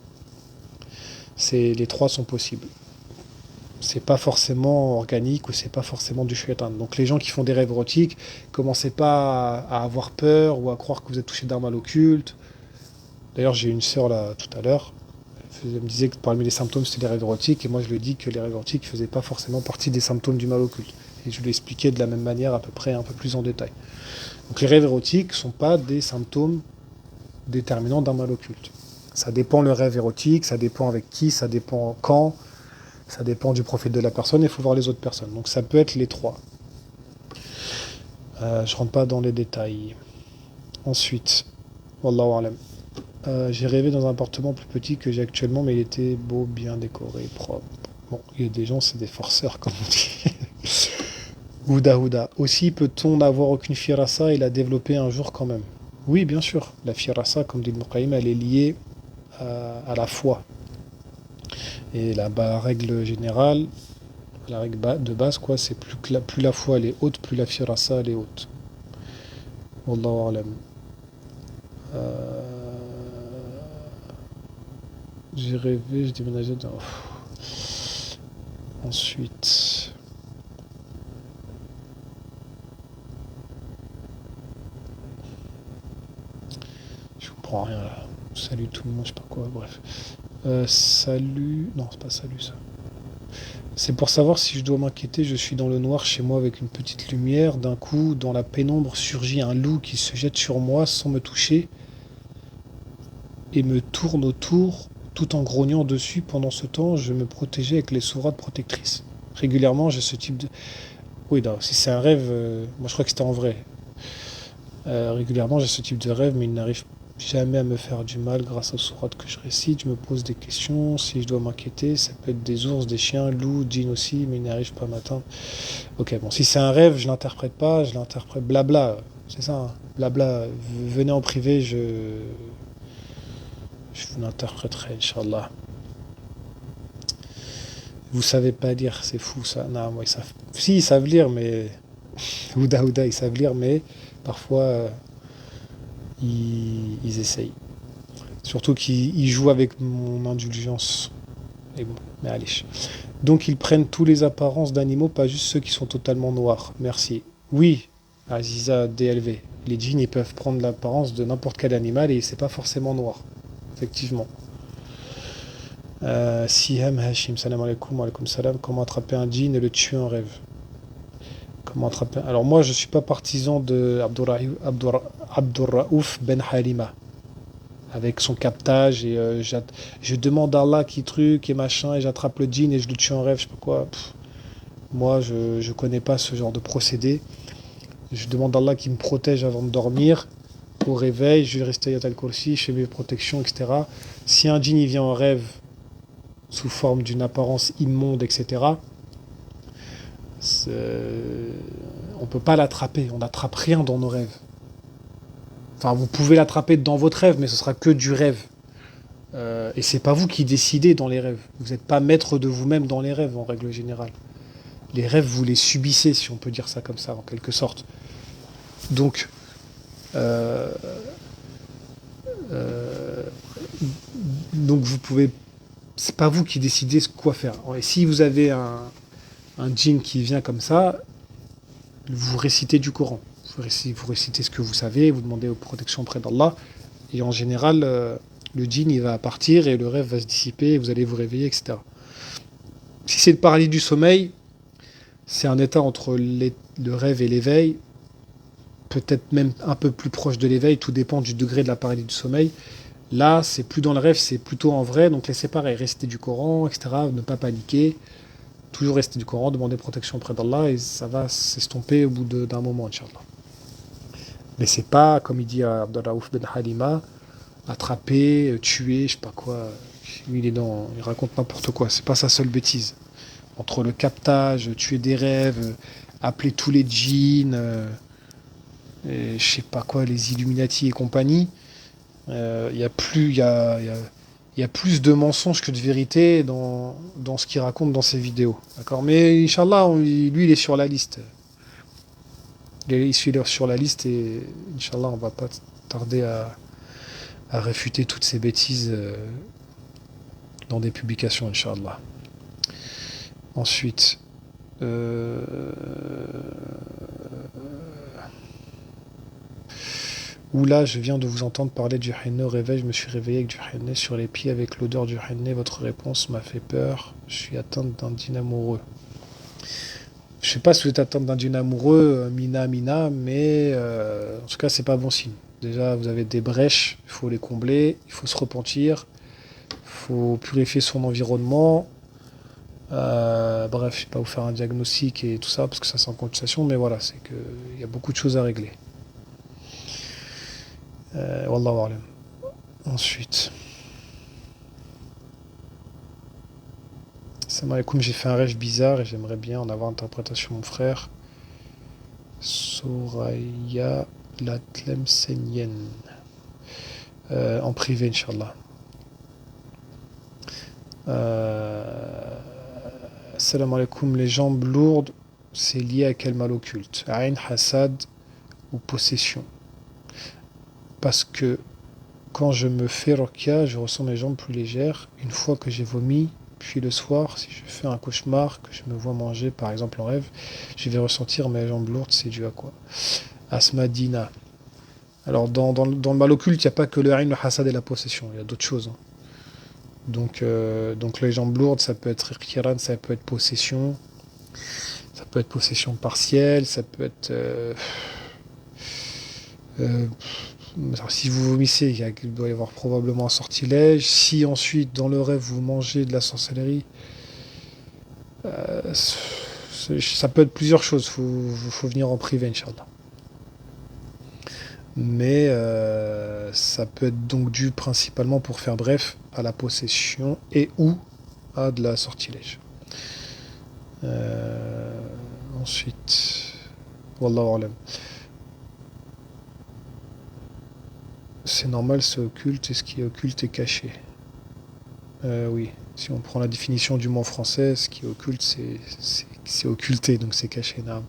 Les trois sont possibles. C'est pas forcément organique ou c'est pas forcément du shaitan. Donc les gens qui font des rêves érotiques, commencez pas à avoir peur ou à croire que vous êtes touché d'un mal occulte. D'ailleurs, j'ai une sœur là tout à l'heure, me disait que parmi les symptômes, c'était les rêves érotiques, et moi je lui ai dit que les rêves érotiques ne faisaient pas forcément partie des symptômes du mal occulte. Et je lui ai expliqué de la même manière, à peu près, un peu plus en détail. Donc les rêves érotiques ne sont pas des symptômes déterminants d'un mal occulte. Ça dépend le rêve érotique, ça dépend avec qui, ça dépend quand, ça dépend du profil de la personne, il faut voir les autres personnes. Donc ça peut être les trois. Je rentre pas dans les détails. Ensuite, Wallahu alam. J'ai rêvé dans un appartement plus petit que j'ai actuellement, mais il était beau, bien décoré, propre. Bon, il y a des gens, c'est des forceurs, comme on dit. Houda Houda. Aussi, peut-on n'avoir aucune firasa et la développer un jour quand même? Oui, bien sûr. La firasa, comme dit Ibn Qayyim, elle est liée à la foi. Et la règle générale, la règle de base, quoi, c'est plus la foi elle est haute, plus la firasa elle est haute. Wallahu alam. J'ai rêvé, je déménageais dans... Ensuite... Je comprends rien là. Salut tout le monde, je sais pas quoi, bref. Salut... Non, c'est pas salut ça. C'est pour savoir si je dois m'inquiéter, je suis dans le noir chez moi avec une petite lumière. D'un coup, dans la pénombre, surgit un loup qui se jette sur moi sans me toucher et me tourne autour tout en grognant dessus. Pendant ce temps, je me protégeais avec les sourates protectrices. Régulièrement, j'ai ce type de... Oui, non, si c'est un rêve, moi je crois que c'était en vrai. Régulièrement, j'ai ce type de rêve, mais il n'arrive jamais à me faire du mal grâce aux sourates que je récite. Je me pose des questions, si je dois m'inquiéter. Ça peut être des ours, des chiens, loups, djinns aussi, mais il n'arrive pas à m'atteindre. Ok, bon, si c'est un rêve, je l'interprète pas, je l'interprète blabla. C'est ça, hein, blabla. Venez en privé, je vous l'interpréterai, Inch'Allah. Vous savez pas lire, c'est fou ça. Non, moi, ils savent. Si, ils savent lire, mais. Ouda Ouda, ils savent lire, mais parfois, ils essayent. Surtout qu'ils jouent avec mon indulgence. Et bon, mais allez. Donc, ils prennent tous les apparences d'animaux, pas juste ceux qui sont totalement noirs. Merci. Oui, Aziza DLV. Les djinns, ils peuvent prendre l'apparence de n'importe quel animal et c'est pas forcément noir. Effectivement. Siham Hashim, salam alaikum, alaikum salam. Comment attraper un djinn et le tuer en rêve? Comment attraper... Alors moi, je suis pas partisan de Abdurraouf Ben Halima, avec son captage, et je demande à Allah qui truc et machin, et j'attrape le djinn et je le tue en rêve, je sais pas quoi. Moi, je connais pas ce genre de procédé. Je demande à Allah qui me protège avant de dormir. Au réveil, je vais rester à Al-Kursi, je fais mes protections, etc. Si un djinn il vient en rêve sous forme d'une apparence immonde, etc., on peut pas l'attraper. On n'attrape rien dans nos rêves. Enfin, vous pouvez l'attraper dans votre rêve, mais ce sera que du rêve. Et c'est pas vous qui décidez dans les rêves. Vous n'êtes pas maître de vous-même dans les rêves, en règle générale. Les rêves, vous les subissez, si on peut dire ça comme ça, en quelque sorte. Donc, euh, euh, donc vous pouvez... C'est pas vous qui décidez quoi faire. Et si vous avez un djinn qui vient comme ça, vous récitez du Coran. Vous récitez ce que vous savez, vous demandez aux protections auprès d'Allah. Et en général, le djinn, il va partir et le rêve va se dissiper, et vous allez vous réveiller, etc. Si c'est le paradis du sommeil, c'est un état entre le rêve et l'éveil, peut-être même un peu plus proche de l'éveil, tout dépend du degré de la paradis du sommeil. Là, c'est plus dans le rêve, c'est plutôt en vrai, donc laissez pareil, réciter du Coran, etc., ne pas paniquer, toujours rester du Coran, demander protection auprès d'Allah, et ça va s'estomper au bout d'un moment, Inch'Allah. Mais c'est pas, comme il dit à Abdurraouf Ben Halima, attraper, tuer, je sais pas quoi. Lui, il raconte n'importe quoi, c'est pas sa seule bêtise. Entre le captage, tuer des rêves, appeler tous les djinns, et je sais pas quoi, les Illuminati et compagnie, il y a plus de mensonges que de vérité dans ce qu'il raconte dans ses vidéos. D'accord. Mais Inch'Allah, lui, il est sur la liste. Il est sur la liste et Inch'Allah, on va pas tarder à réfuter toutes ces bêtises dans des publications, Inch'Allah. Ensuite, Oula, je viens de vous entendre parler du henné au réveil. Je me suis réveillé avec du henné sur les pieds avec l'odeur du henné. Votre réponse m'a fait peur. Je suis atteinte d'un djinn amoureux. Je sais pas si vous êtes atteinte d'un djinn amoureux, Mina, mais en tout cas, c'est pas bon signe. Déjà, vous avez des brèches, il faut les combler, il faut se repentir, il faut purifier son environnement. Bref, je vais pas vous faire un diagnostic et tout ça, parce que ça c'est en consultation, mais voilà, c'est que il y a beaucoup de choses à régler. Wallahu a'lam. Ensuite, salam alaikum, j'ai fait un rêve bizarre et j'aimerais bien en avoir interprétation, mon frère. Soraya la Tlemcenienne. En privé, Inch'Allah. Salam alaikum, les jambes lourdes, c'est lié à quel mal occulte? Aïn, hasad ou possession? Parce que quand je me fais ruqya, je ressens mes jambes plus légères. Une fois que j'ai vomi, puis le soir, si je fais un cauchemar, que je me vois manger, par exemple en rêve, je vais ressentir mes jambes lourdes, c'est dû à quoi? Asmadina. Alors, dans le mal occulte, il n'y a pas que le aïn, le hasad et la possession, il y a d'autres choses, hein. Donc les jambes lourdes, ça peut être irkiran, ça peut être possession, ça peut être possession partielle, ça peut être... euh, alors, si vous vomissez, il doit y avoir probablement un sortilège. Si ensuite, dans le rêve, vous mangez de la sorcellerie, ça peut être plusieurs choses. Faut venir en privé, Inch'Allah. Mais ça peut être donc dû principalement, pour faire bref, à la possession et ou à de la sortilège. Ensuite, Wallahu alam. C'est normal, c'est occulte, et ce qui est occulte est caché. Oui, si on prend la définition du mot français, ce qui est occulte, c'est occulté, donc c'est caché. Naam.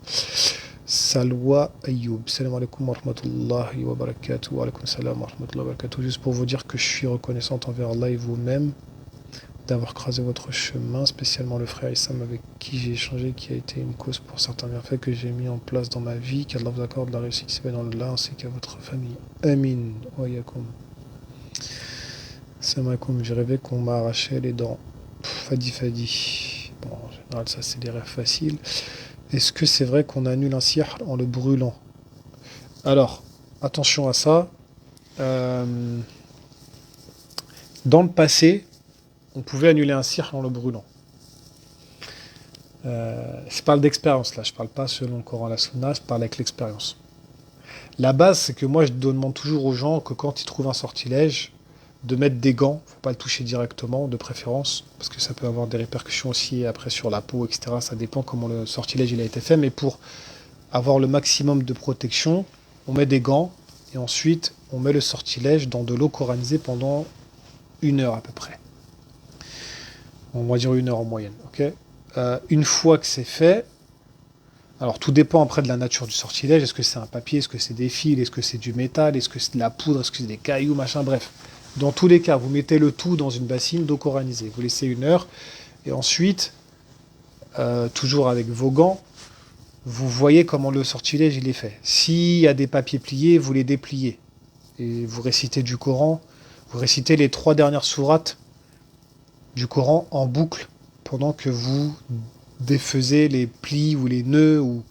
Salwa Ayoub. Salam alaikum wa rahmatullahi wa barakatuh. Wa alaikum salam wa rahmatullahi wa barakatuh. Juste pour vous dire que je suis reconnaissante envers Allah et vous-même d'avoir croisé votre chemin, spécialement le frère Issam avec qui j'ai échangé, qui a été une cause pour certains bienfaits que j'ai mis en place dans ma vie. Qu'Allah vous accorde la réussite ici dans le là, ainsi qu'à votre famille. Amin. Wa yakum. Salam alaikum. J'ai rêvé qu'on m'a arraché les dents. Fadi. Bon, en général, ça c'est des rêves faciles. Est-ce que c'est vrai qu'on annule un sihr en le brûlant? Alors, attention à ça. Dans le passé, on pouvait annuler un sihr en le brûlant. Je parle d'expérience là, je parle pas selon le Coran et la Sunna, je parle avec l'expérience. La base, c'est que moi je demande toujours aux gens que quand ils trouvent un sortilège, de mettre des gants, faut pas le toucher directement, de préférence, parce que ça peut avoir des répercussions aussi après sur la peau, etc. Ça dépend comment le sortilège il a été fait, mais pour avoir le maximum de protection, on met des gants et ensuite on met le sortilège dans de l'eau coranisée pendant 1 heure à peu près. On va dire 1 heure en moyenne, ok. Une fois que c'est fait, alors tout dépend après de la nature du sortilège. Est-ce que c'est un papier, est-ce que c'est des fils, est-ce que c'est du métal, est-ce que c'est de la poudre, est-ce que c'est des cailloux, machin, bref. Dans tous les cas, vous mettez le tout dans une bassine d'eau coranisée. Vous laissez 1 heure et ensuite, toujours avec vos gants, vous voyez comment le sortilège il est fait. S'il y a des papiers pliés, vous les dépliez. Et vous récitez du Coran, vous récitez les 3 dernières sourates du Coran en boucle pendant que vous défaisez les plis ou les nœuds. Ou...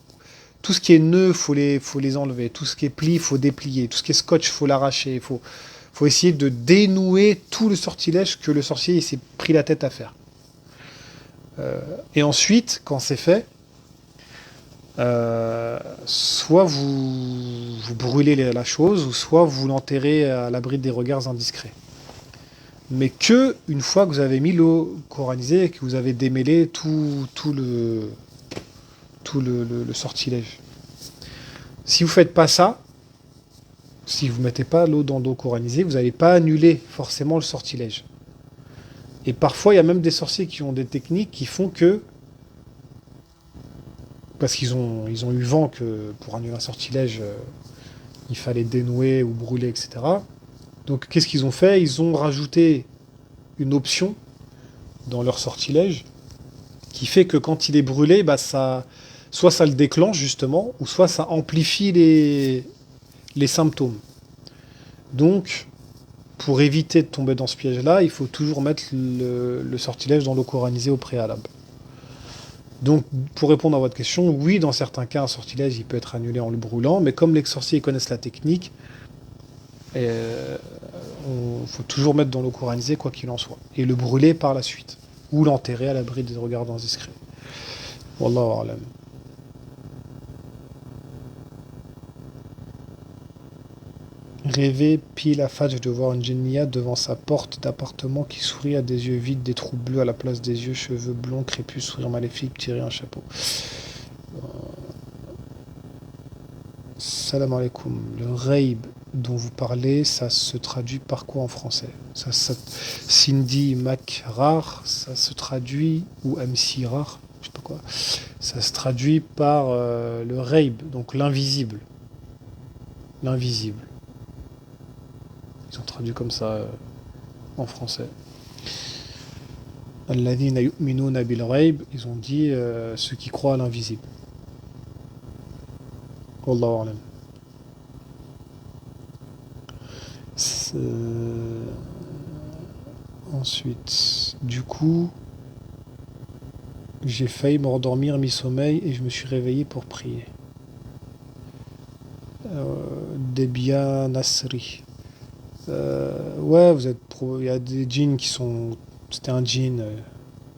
Tout ce qui est nœud, faut les enlever. Tout ce qui est pli, faut déplier. Tout ce qui est scotch, faut l'arracher. Faut essayer de dénouer tout le sortilège que le sorcier s'est pris la tête à faire. Et ensuite, quand c'est fait, soit vous brûlez la chose, ou soit vous l'enterrez à l'abri des regards indiscrets. Mais que une fois que vous avez mis l'eau coranisée et que vous avez démêlé tout le sortilège. Si vous ne faites pas ça, si vous ne mettez pas l'eau dans l'eau coranisée, vous n'allez pas annuler forcément le sortilège. Et parfois, il y a même des sorciers qui ont des techniques qui font que, parce qu'ils ont eu vent que pour annuler un sortilège, il fallait dénouer ou brûler, etc. Donc qu'est-ce qu'ils ont fait? Ils ont rajouté une option dans leur sortilège qui fait que quand il est brûlé, soit ça le déclenche justement, ou soit ça amplifie les symptômes. Donc, pour éviter de tomber dans ce piège-là, il faut toujours mettre le sortilège dans l'eau coranisée au préalable. Donc, pour répondre à votre question, oui, dans certains cas, un sortilège, il peut être annulé en le brûlant, mais comme les sorciers connaissent la technique, il faut toujours mettre dans l'eau coranisée, quoi qu'il en soit, et le brûler par la suite, ou l'enterrer à l'abri des regards indiscrets. Wallahu a'lam. Rêver, pile à fadj de voir une génia devant sa porte d'appartement qui sourit à des yeux vides, des trous bleus à la place des yeux, cheveux blonds, crépus, sourire maléfique, tirer un chapeau. Salam alaikum. Le raib dont vous parlez, ça se traduit par quoi en français? Cindy Mac rare, ça se traduit, ou MC rare, je sais pas quoi, ça se traduit par le raib, donc l'invisible. L'invisible. Ils ont traduit comme ça en français. Alladhina yu'minuna bil ghaib, ils ont dit ceux qui croient à l'invisible. Wallahu a'lam. Ensuite, du coup, j'ai failli m'endormir mi-sommeil et je me suis réveillé pour prier. Debia Nasri. Ouais, il y a des djinns qui sont. C'était un djinn.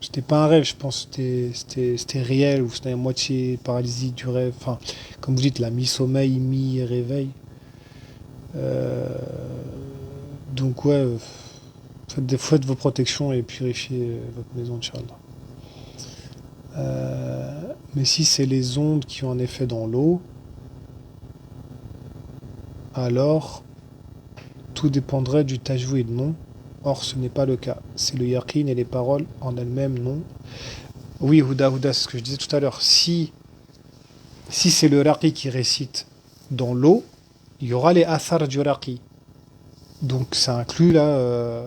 C'était pas un rêve, je pense. C'était réel ou c'était à moitié paralysie du rêve. Enfin, comme vous dites, la mi-sommeil, mi-réveil. Donc ouais, faites vos protections et purifiez votre maison, Inch'Allah. Mais si c'est les ondes qui ont un effet dans l'eau, alors tout dépendrait du tajwid, non? Or, ce n'est pas le cas. C'est le yaqin et les paroles en elles-mêmes, non? Oui, Houda, c'est ce que je disais tout à l'heure. Si c'est le raqi qui récite dans l'eau, il y aura les athar du raqi. Donc ça inclut là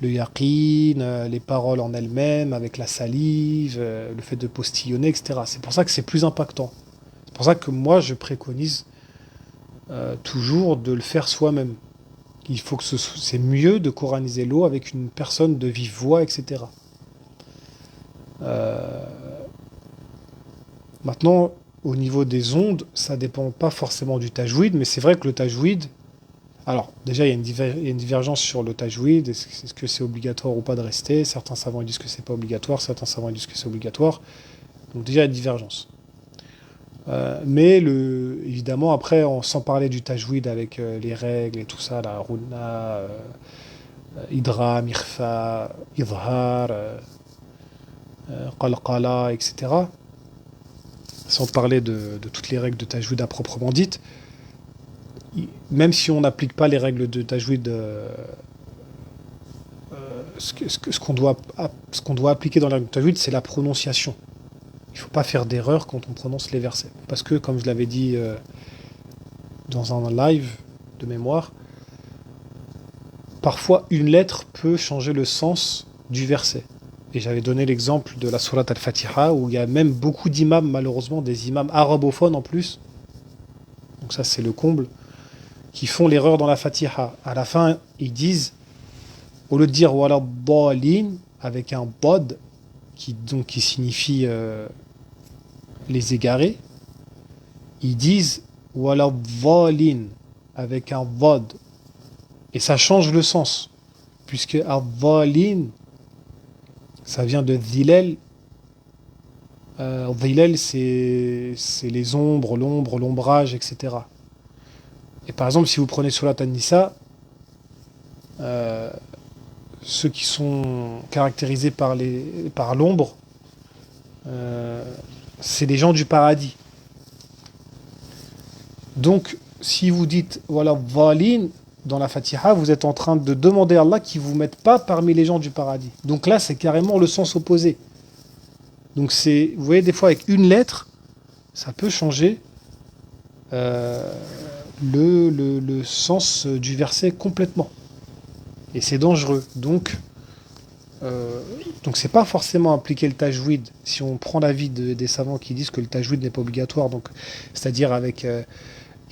le yaqin, les paroles en elles-mêmes, avec la salive, le fait de postillonner, etc. C'est pour ça que c'est plus impactant. C'est pour ça que moi je préconise toujours de le faire soi-même. Il faut que c'est mieux de coraniser l'eau avec une personne de vive voix, etc. Maintenant, au niveau des ondes, ça dépend pas forcément du tajwid, mais c'est vrai que le tajwid. Alors, déjà, il y a une divergence sur le tajwid. Est-ce que c'est obligatoire ou pas de rester? Certains savants disent que c'est pas obligatoire, certains savants disent que c'est obligatoire. Donc déjà, il y a une divergence. Mais évidemment, après, sans parler du tajwid avec les règles et tout ça, la runna, idra, mirfa, idhar, qalqala, etc. Sans parler de toutes les règles de tajwid à proprement dites, même si on n'applique pas les règles de tajwid, ce qu'on doit appliquer dans la règle de tajwid, c'est la prononciation. Il ne faut pas faire d'erreur quand on prononce les versets. Parce que, comme je l'avais dit dans un live de mémoire, parfois une lettre peut changer le sens du verset. Et j'avais donné l'exemple de la sourate al-Fatiha, où il y a même beaucoup d'imams, malheureusement, des imams arabophones en plus. Donc ça, c'est le comble, qui font l'erreur dans la Fatiha. À la fin, ils disent, au lieu de dire wala dhalin avec un bod, qui signifie les égarés, ils disent wala dhalin avec un bod. Et ça change le sens, puisque ad-dhalin, ça vient de dhilal. Dhilal, c'est les ombres, l'ombre, l'ombrage, etc. Et par exemple, si vous prenez Surat An-Nisa, ceux qui sont caractérisés par l'ombre, c'est les gens du paradis. Donc, si vous dites voilà dhalin dans la Fatiha, vous êtes en train de demander à Allah qu'il ne vous mette pas parmi les gens du paradis. Donc là, c'est carrément le sens opposé. Donc vous voyez, des fois, avec une lettre, ça peut changer le sens du verset complètement. Et c'est dangereux. Donc c'est pas forcément appliquer le tajwid, si on prend l'avis des savants qui disent que le tajwid n'est pas obligatoire, donc c'est-à-dire avec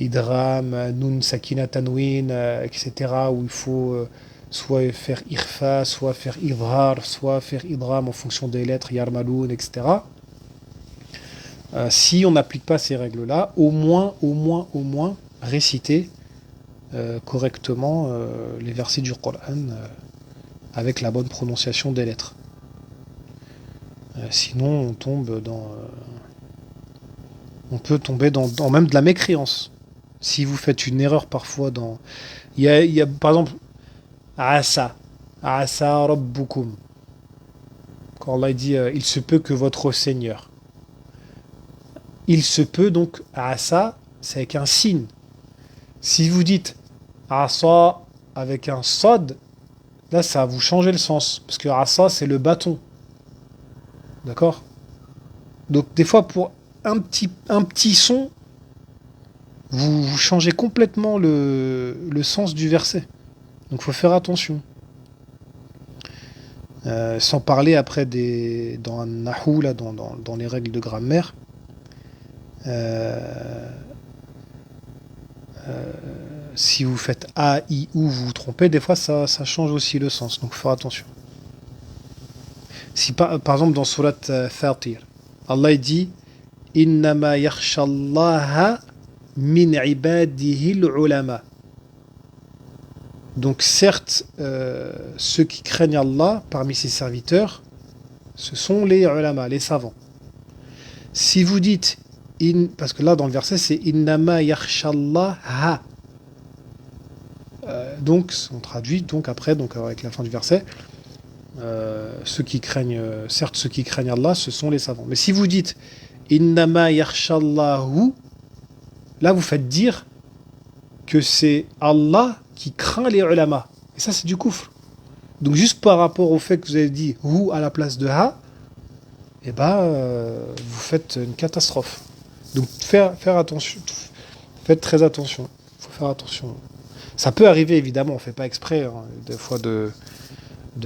idram, nun, sakina, tanwin, etc., où il faut soit faire irfa, soit faire idhar, soit faire idram en fonction des lettres, yarmaloun, etc. Si on n'applique pas ces règles-là, au moins, réciter correctement les versets du Coran avec la bonne prononciation des lettres. Sinon, on peut tomber dans même de la mécréance. Si vous faites une erreur parfois dans... Il y a par exemple, Asa, Asa Rabbukum. Quand Allah dit il se peut que votre Seigneur. Il se peut donc, Asa, c'est avec un signe. Si vous dites Asa avec un Sod, là ça va vous changer le sens. Parce que Asa c'est le bâton. D'accord? Donc des fois pour un petit son, vous changez complètement le sens du verset. Donc il faut faire attention. Sans parler après dans un nahou, là, dans les règles de grammaire, euh, si vous faites A, I, ou vous vous trompez, des fois ça change aussi le sens. Donc il faut faire attention. Si par exemple dans Surat Fatir, Allah dit Innama yakhshallaha min ibadihi ulama. Donc certes, ceux qui craignent Allah parmi ses serviteurs, ce sont les ulama, les savants. Si vous dites, parce que là dans le verset c'est Innama yakhshallaha, donc on traduit donc après donc avec la fin du verset, ceux qui craignent, certes ceux qui craignent Allah, ce sont les savants. Mais si vous dites Innama yakhshallahu, là vous faites dire que c'est Allah qui craint les ulama. Et ça c'est du kufr. Donc juste par rapport au fait que vous avez dit hu à la place de ha, eh ben vous faites une catastrophe. Donc faire attention, faites très attention. Il faut faire attention. Ça peut arriver évidemment, on fait pas exprès hein, des fois de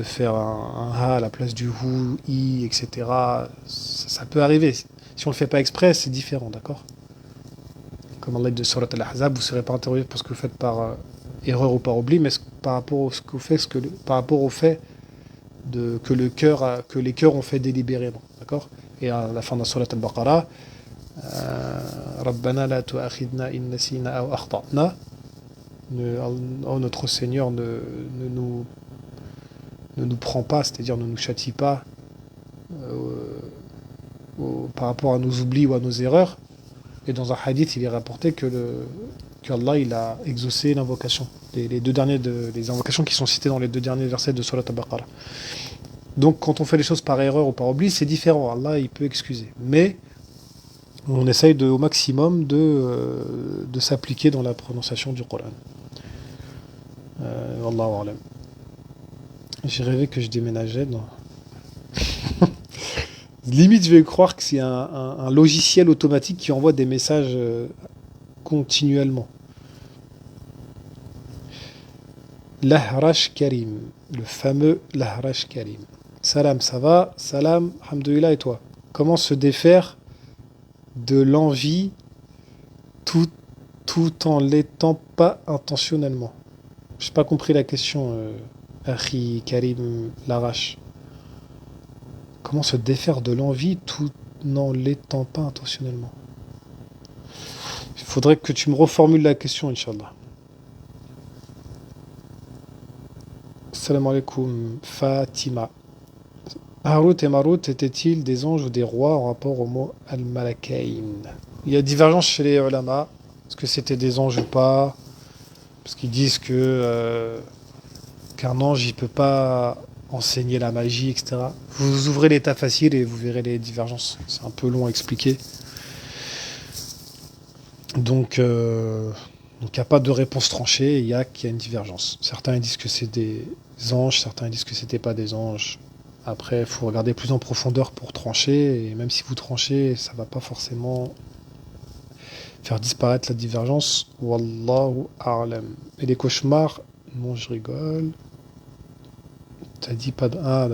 faire un ha à la place du hu, i, etc. Ça peut arriver. Si on le fait pas exprès, c'est différent, d'accord? Comme Allah dit de Surat Al-Ahzab, vous ne serez pas interrogé pour ce que vous faites par erreur ou par oubli, mais par rapport à ce que vous faites, par rapport au fait que les cœurs ont fait délibérément, d'accord? Et à la fin de Surat Al-Baqarah, Rabbana la tu'akhidna in nasina aw akhta'na. Oh, notre Seigneur ne nous prend pas, c'est-à-dire ne nous châtie pas par rapport à nos oublis ou à nos erreurs. Et dans un hadith, il est rapporté qu'Allah il a exaucé l'invocation. Les invocations qui sont citées dans les 2 derniers versets de Surat Al-Baqarah. Donc quand on fait les choses par erreur ou par oubli, c'est différent. Allah il peut excuser. Mais on essaye au maximum de s'appliquer dans la prononciation du Coran. Wallahu a'lam. J'ai rêvé que je déménageais. Non. Limite, je vais croire que c'est un logiciel automatique qui envoie des messages continuellement. L'Ahrash Karim, le fameux L'Ahrash Karim. Salam, ça va? Salam, alhamdoulilah, et toi? Comment se défaire de l'envie tout en l'étant pas intentionnellement? J'ai pas compris la question, Akhi Karim L'Ahrash. Comment se défaire de l'envie tout en l'étant pas intentionnellement? Il faudrait que tu me reformules la question, Inch'Allah. Salam alaikum, Fatima. Harut et Marut étaient-ils des anges ou des rois en rapport au mot Al-Malakain? Il y a divergence chez les ulama. Est-ce que c'était des anges ou pas? Parce qu'ils disent qu'un ange, il peut pas enseigner la magie, etc. Vous ouvrez l'état facile et vous verrez les divergences. C'est un peu long à expliquer. Donc, il n'y a pas de réponse tranchée, il y a qu'il y a une divergence. Certains disent que c'est des anges, certains disent que c'était pas des anges. Après, il faut regarder plus en profondeur pour trancher, et même si vous tranchez, ça va pas forcément faire disparaître la divergence. Wallahu a'lam. Et les cauchemars? Non, je rigole. T'as dit pas de... Ah,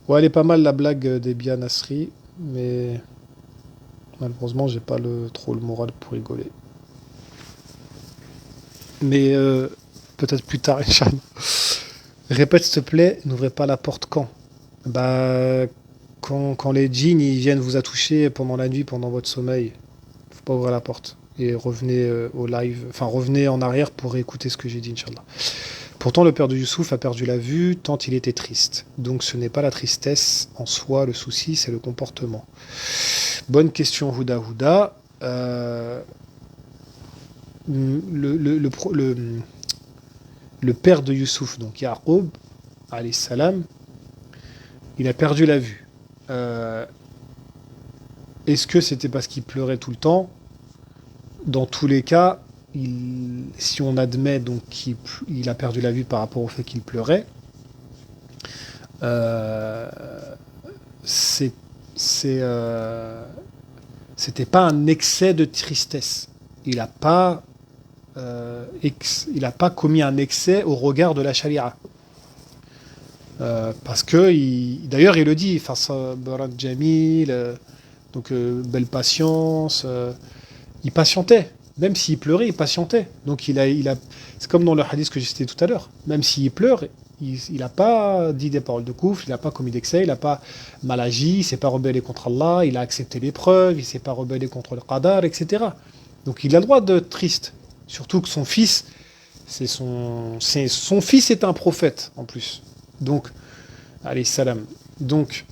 ouais, elle est pas mal la blague des Bia Nasri, mais malheureusement, j'ai pas trop le moral pour rigoler. Mais peut-être plus tard, Inch'Allah. Répète, s'il te plaît, n'ouvrez pas la porte quand? Bah, quand les djinns ils viennent vous attoucher pendant la nuit, pendant votre sommeil, faut pas ouvrir la porte. Et revenez au live, enfin revenez en arrière pour écouter ce que j'ai dit, Inch'Allah. Pourtant, le père de Youssouf a perdu la vue tant il était triste. Donc ce n'est pas la tristesse en soi, le souci, c'est le comportement. Bonne question, Houda Houda. Le père de Youssouf, donc Yaqub, alayhi salam, il a perdu la vue. Euh, Est-ce que c'était parce qu'il pleurait tout le temps? Dans tous les cas, si on admet donc qu'il a perdu la vue par rapport au fait qu'il pleurait, euh, c'est, c'était pas un excès de tristesse. Il n'a pas, il a pas commis un excès au regard de la charia. Parce que, d'ailleurs, il le dit, face à Barat Jamil, donc belle patience, il patientait. Même s'il pleurait, il patientait. Donc c'est comme dans le hadith que j'ai cité tout à l'heure. Même s'il pleure, il n'a pas dit des paroles de coufre, il n'a pas commis d'excès, il n'a pas mal agi, il ne s'est pas rebellé contre Allah, il a accepté l'épreuve, il ne s'est pas rebellé contre le qadar, etc. Donc il a le droit d'être triste. Surtout que son fils, son fils est un prophète en plus. Donc, alayhi salam. Donc,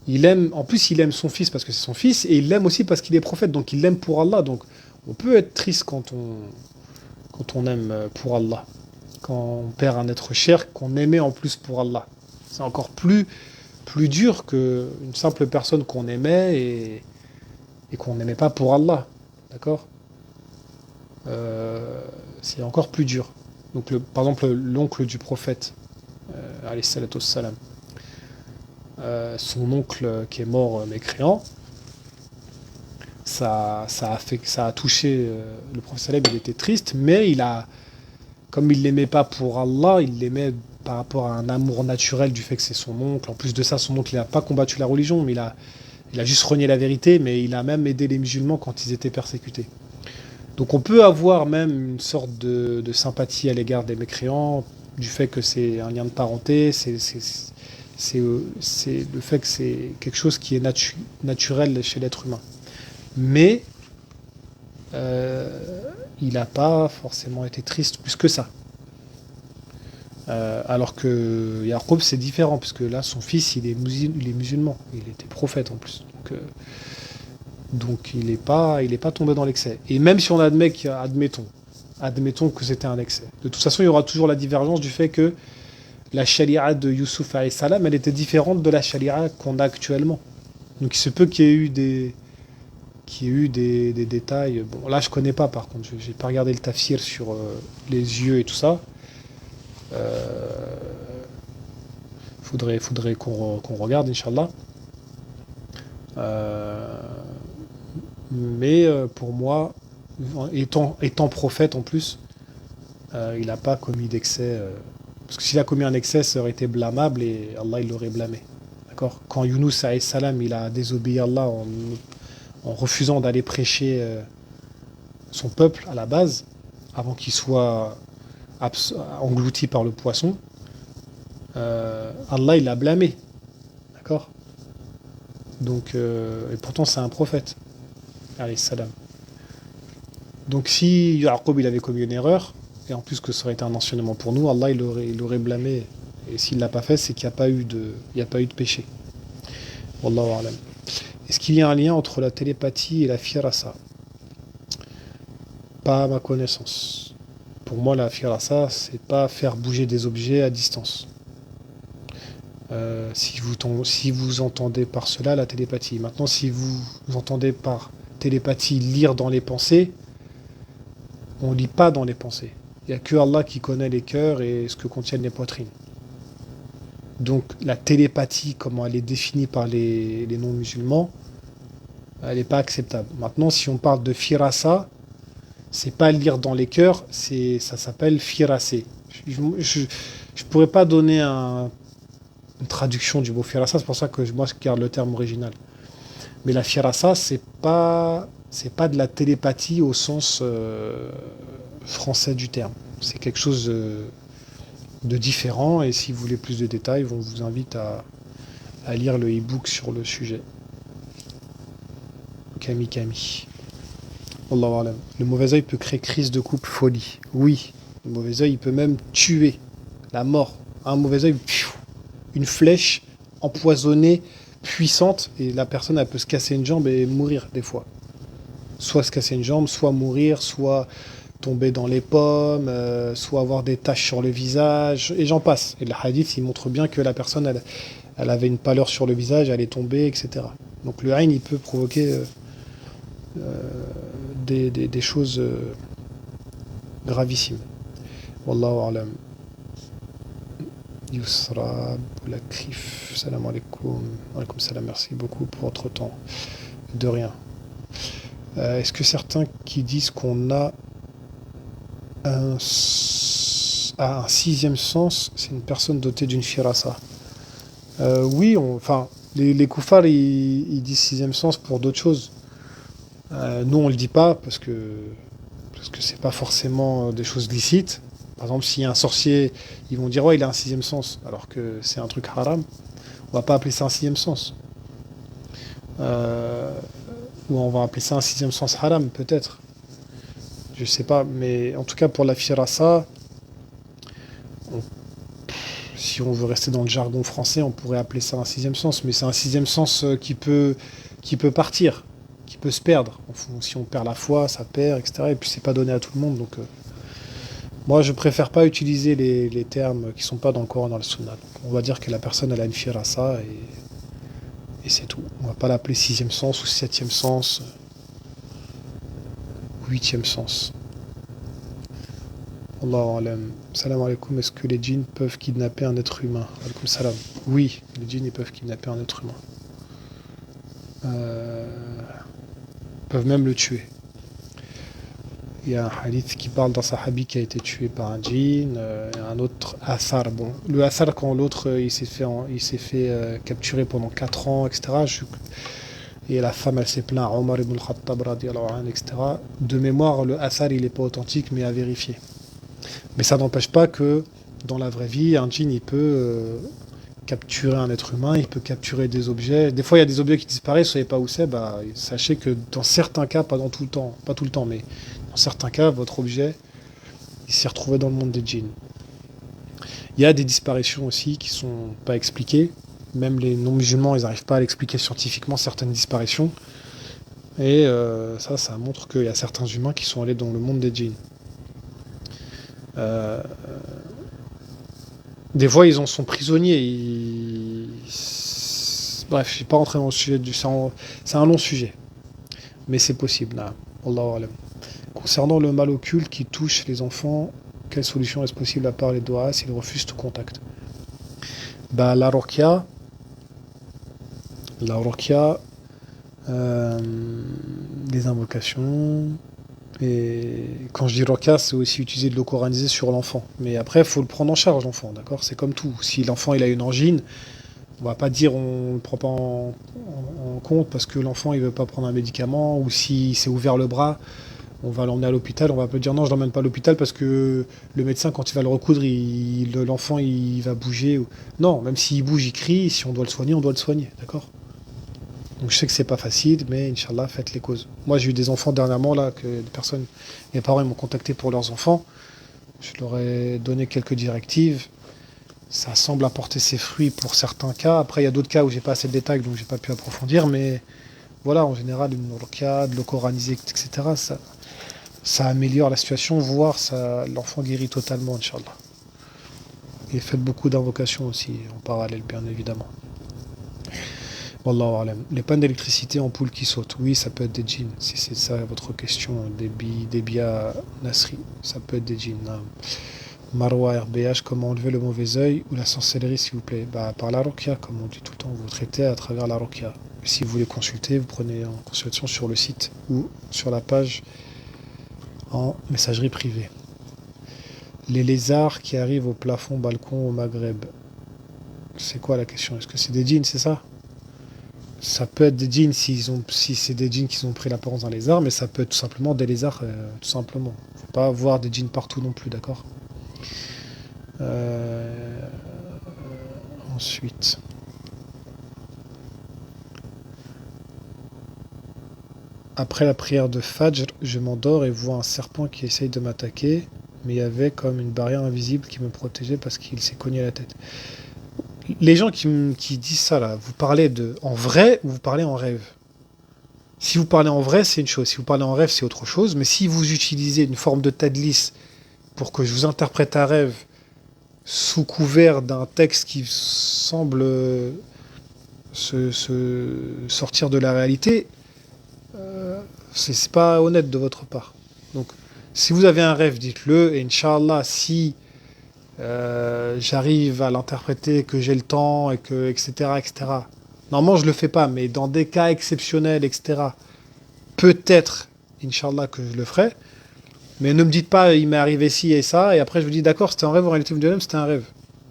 en plus, il aime son fils parce que c'est son fils, et il l'aime aussi parce qu'il est prophète, donc il l'aime pour Allah. Donc, on peut être triste quand on aime pour Allah, quand on perd un être cher qu'on aimait en plus pour Allah. C'est encore plus dur qu'une simple personne qu'on aimait et qu'on n'aimait pas pour Allah. D'accord? C'est encore plus dur. Donc, par exemple, l'oncle du prophète, alayhi salatu wassalam, son oncle qui est mort mécréant, ça a touché le prophète sallam, il était triste, mais comme il l'aimait pas pour Allah, il l'aimait par rapport à un amour naturel du fait que c'est son oncle. En plus de ça, son oncle il n'a pas combattu la religion, mais il a juste renié la vérité, mais il a même aidé les musulmans quand ils étaient persécutés. Donc on peut avoir même une sorte de sympathie à l'égard des mécréants, du fait que c'est un lien de parenté, c'est le fait que c'est quelque chose qui est naturel chez l'être humain. Mais il n'a pas forcément été triste plus que ça. Alors que Yaqub, c'est différent, puisque là, son fils, il est musulman. Il était prophète en plus. Donc il est pas tombé dans l'excès. Et même si on admettons que c'était un excès. De toute façon, il y aura toujours la divergence du fait que la charia de Youssouf alayhi salam, elle était différente de la charia qu'on a actuellement. Donc il se peut qu'il y ait eu des détails. Bon, là, je connais pas, par contre. J'ai pas regardé le tafsir sur les yeux et tout ça. Faudrait qu'on regarde, Inch'Allah. Mais pour moi, étant prophète en plus, il n'a pas commis d'excès. Parce que s'il a commis un excès, ça aurait été blâmable et Allah il l'aurait blâmé. D'accord? Quand Younous alayhi salam il a désobéi à Allah en refusant d'aller prêcher son peuple à la base, avant qu'il soit englouti par le poisson, Allah il l'a blâmé. D'accord? Donc, et pourtant c'est un prophète, alayhi salam. Donc si Yaqub il avait commis une erreur, et en plus que ça aurait été un enseignement pour nous, Allah il aurait blâmé. Et s'il ne l'a pas fait, c'est qu'il n'y a pas eu de péché. Wallahu a'lam. Est-ce qu'il y a un lien entre la télépathie et la firasa? Pas à ma connaissance. Pour moi, la firasa, c'est pas faire bouger des objets à distance. Si vous entendez par cela la télépathie. Maintenant, si vous entendez par télépathie lire dans les pensées, on ne lit pas dans les pensées. Il n'y a que Allah qui connaît les cœurs et ce que contiennent les poitrines. Donc la télépathie, comment elle est définie par les non-musulmans, elle n'est pas acceptable. Maintenant, si on parle de firasa, c'est pas lire dans les cœurs, ça s'appelle firasé. Je ne pourrais pas donner une traduction du mot firasa, c'est pour ça que moi je garde le terme original. Mais la firasa, c'est pas de la télépathie au sens français du terme. C'est quelque chose de différent, et si vous voulez plus de détails, on vous invite à lire le e-book sur le sujet. Kami. Wallahu alam. Le mauvais œil peut créer crise de couple, folie. Oui, le mauvais œil il peut même tuer, la mort. Un mauvais œil, une flèche empoisonnée, puissante, et la personne elle peut se casser une jambe et mourir des fois. Soit se casser une jambe, soit mourir, soit tomber dans les pommes, soit avoir des taches sur le visage, et j'en passe. Et le hadith, il montre bien que la personne, elle avait une pâleur sur le visage, elle est tombée, etc. Donc le ayn, il peut provoquer des choses gravissimes. Wallahu alam. Yusra, la Krif, salam alaikum. Alaikum salam, merci beaucoup pour votre temps. De rien. Est-ce que certains qui disent qu'on a un sixième sens, c'est une personne dotée d'une firasa? Oui, enfin, les koufars, ils disent sixième sens pour d'autres choses. Nous, on le dit pas parce que c'est pas forcément des choses licites. Par exemple, s'il y a un sorcier, ils vont dire ouais, il a un sixième sens, alors que c'est un truc haram. On va pas appeler ça un sixième sens. Ou on va appeler ça un sixième sens haram, peut-être. Je sais pas, mais en tout cas pour la firasa, si on veut rester dans le jargon français, on pourrait appeler ça un sixième sens, mais c'est un sixième sens qui peut partir, qui peut se perdre. Si on perd la foi, ça perd, etc. Et puis c'est pas donné à tout le monde, donc moi je préfère pas utiliser les termes qui sont pas dans le Coran, dans le Sunna. Donc, on va dire que la personne elle a une firasa et c'est tout. On va pas l'appeler sixième sens ou septième sens, huitième sens. Allahu alam. Salam alaikum. Est-ce que les djinns peuvent kidnapper un être humain? Alaikum salam. Oui, les djinns ils peuvent kidnapper un être humain. Peuvent même le tuer. Il y a un hadith qui parle d'un sahabi qui a été tué par un djinn, un autre athar. Bon, le athar, quand l'autre il s'est fait capturer pendant 4 ans, etc. Et la femme elle s'est plainte à Omar ibn al-Khattab, etc. De mémoire, le athar il n'est pas authentique, mais à vérifier. Mais ça n'empêche pas que dans la vraie vie, un djinn il peut capturer un être humain, il peut capturer des objets. Des fois il y a des objets qui disparaissent, vous savez pas où c'est, bah, sachez que dans certains cas, pas tout le temps, mais dans certains cas, votre objet il s'est retrouvé dans le monde des djinns. Il y a des disparitions aussi qui sont pas expliquées. Même les non-musulmans, ils n'arrivent pas à l'expliquer scientifiquement, certaines disparitions. Et ça montre qu'il y a certains humains qui sont allés dans le monde des djinns. Des fois, ils en sont prisonniers. Bref, je ne vais pas rentrer dans le sujet. C'est un long sujet. Mais c'est possible. Là. Allahu alam. Concernant le mal occulte qui touche les enfants, quelle solution est-ce possible à part les doigts s'ils refusent tout contact? Bah, la ruqya, des invocations. Et quand je dis ruqya, c'est aussi utiliser de l'eau coranisée sur l'enfant. Mais après, il faut le prendre en charge, l'enfant, d'accord? C'est comme tout. Si l'enfant il a une angine, on va pas dire on le prend pas en compte parce que l'enfant il veut pas prendre un médicament, ou s'il s'est ouvert le bras, on va l'emmener à l'hôpital, on va pas dire non, je l'emmène pas à l'hôpital parce que le médecin, quand il va le recoudre, l'enfant il va bouger. Non, même s'il bouge, il crie, si on doit le soigner, on doit le soigner, d'accord? Donc je sais que c'est pas facile, mais Inch'Allah, faites les causes. Moi j'ai eu des enfants dernièrement, là, mes parents ils m'ont contacté pour leurs enfants. Je leur ai donné quelques directives. Ça semble apporter ses fruits pour certains cas. Après, il y a d'autres cas où j'ai pas assez de détails, donc j'ai pas pu approfondir, mais voilà, en général, une ruqya, de l'eau coranisée, etc., ça améliore la situation, voire l'enfant guérit totalement, Inch'Allah. Et faites beaucoup d'invocations aussi, en parallèle, bien évidemment. Wallahu alam. Les pannes d'électricité, ampoules qui sautent, oui, ça peut être des djinns, si c'est ça votre question, des bias Nasri, ça peut être des djinns. Marwa RBH, comment enlever le mauvais œil ou la sorcellerie, s'il vous plaît? Bah, par la ruqya, comme on dit tout le temps, vous traitez à travers la ruqya. Si vous voulez consulter, vous prenez en consultation sur le site ou sur la page en messagerie privée. Les lézards qui arrivent au plafond, balcon au Maghreb, c'est quoi la question? Est-ce que c'est des djinns, c'est ça? Ça peut être des djinns si c'est des djinns qui ont pris l'apparence d'un lézard, mais ça peut être tout simplement des lézards, tout simplement. Faut pas avoir des djinns partout non plus, d'accord? Euh, Ensuite. Après la prière de Fajr, je m'endors et vois un serpent qui essaye de m'attaquer, mais il y avait comme une barrière invisible qui me protégeait parce qu'il s'est cogné la tête. Les gens qui disent ça là, vous parlez en vrai ou vous parlez en rêve? Si vous parlez en vrai, c'est une chose. Si vous parlez en rêve, c'est autre chose. Mais si vous utilisez une forme de tadlis pour que je vous interprète un rêve sous couvert d'un texte qui semble sortir de la réalité, c'est pas honnête de votre part. Donc, si vous avez un rêve, dites-le. Et Inch'Allah, si j'arrive à l'interpréter, que j'ai le temps, et que, etc., etc. Normalement, je le fais pas, mais dans des cas exceptionnels, etc., peut-être, Inch'Allah, que je le ferai. Mais ne me dites pas, il m'est arrivé ci et ça, et après je vous dis, d'accord, c'était un rêve, en réalité, vous me dites, non, c'était un rêve.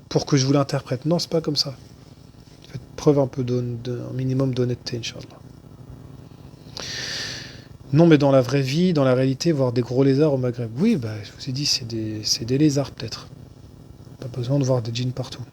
Pour que je vous l'interprète. Non, c'est pas comme ça. Faites preuve un peu d'un minimum d'honnêteté, Inch'Allah. Non, mais dans la vraie vie, dans la réalité, voir des gros lézards au Maghreb. Oui, bah, je vous ai dit, c'est des lézards, peut-être. Pas besoin de voir des djinns partout.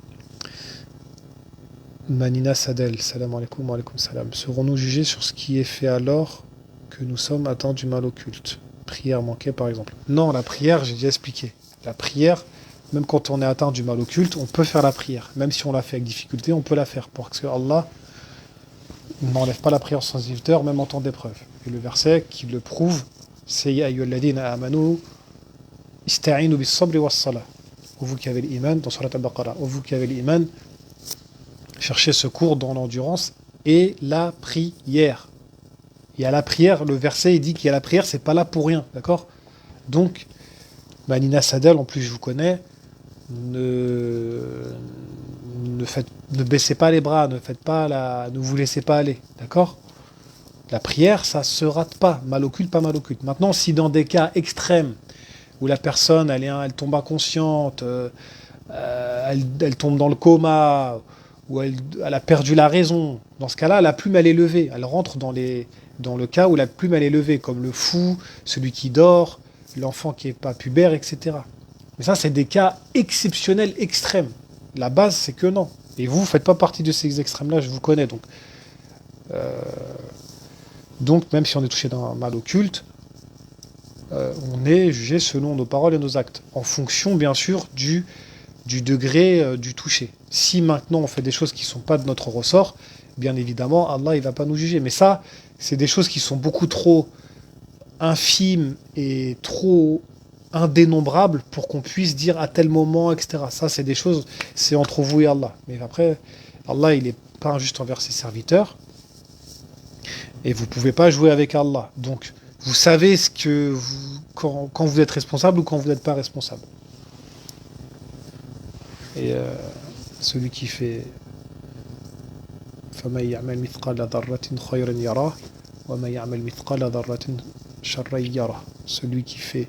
Manina Sadel, salam alaikum, wa alaikum salam. Serons-nous jugés sur ce qui est fait alors que nous sommes atteints du mal occulte? Prière manquée, par exemple. Non, la prière, j'ai déjà expliqué. La prière, même quand on est atteint du mal occulte, on peut faire la prière. Même si on la fait avec difficulté, on peut la faire. Parce que Allah n'enlève pas la prière sans serviteur, même en temps d'épreuve. Et le verset qui le prouve, c'est Ya ayyuhalladhina amanu ista'inu bis sabri was salah. Vous qui avez l'iman, dans Surat al-Baqarah, vous qui avez l'iman, cherchez secours dans l'endurance et la prière. Il y a la prière, le verset il dit qu'il y a la prière, c'est pas là pour rien, d'accord? Donc, Nina Sadel, en plus je vous connais, ne, ne baissez pas les bras, ne vous laissez pas aller, d'accord? La prière, ça se rate pas, mal occulte, pas mal occulte. Maintenant, si dans des cas extrêmes, où la personne, elle tombe inconsciente, elle tombe dans le coma, ou elle a perdu la raison. Dans ce cas-là, la plume, elle est levée. Elle rentre dans le cas où la plume, elle est levée, comme le fou, celui qui dort, l'enfant qui n'est pas pubère, etc. Mais ça, c'est des cas exceptionnels, extrêmes. La base, c'est que non. Et vous ne faites pas partie de ces extrêmes-là, je vous connais. Donc, même si on est touché d'un mal occulte, on est jugé selon nos paroles et nos actes, en fonction, bien sûr, du degré du toucher. Si maintenant on fait des choses qui ne sont pas de notre ressort, bien évidemment, Allah, il ne va pas nous juger. Mais ça, c'est des choses qui sont beaucoup trop infimes et trop indénombrables pour qu'on puisse dire à tel moment, etc. Ça, c'est des choses, c'est entre vous et Allah. Mais après, Allah, il n'est pas injuste envers ses serviteurs. Et vous ne pouvez pas jouer avec Allah. Donc, vous savez quand vous êtes responsable ou quand vous n'êtes pas responsable. Et celui qui fait فَمَنْ يَعْمَلْ مِثْقَالَ ذَرَّةٍ خَيْرًا يَرَهُ وَمَنْ يَعْمَلْ مِثْقَالَ ذَرَّةٍ شَرًّا يَرَهُ. Celui qui fait,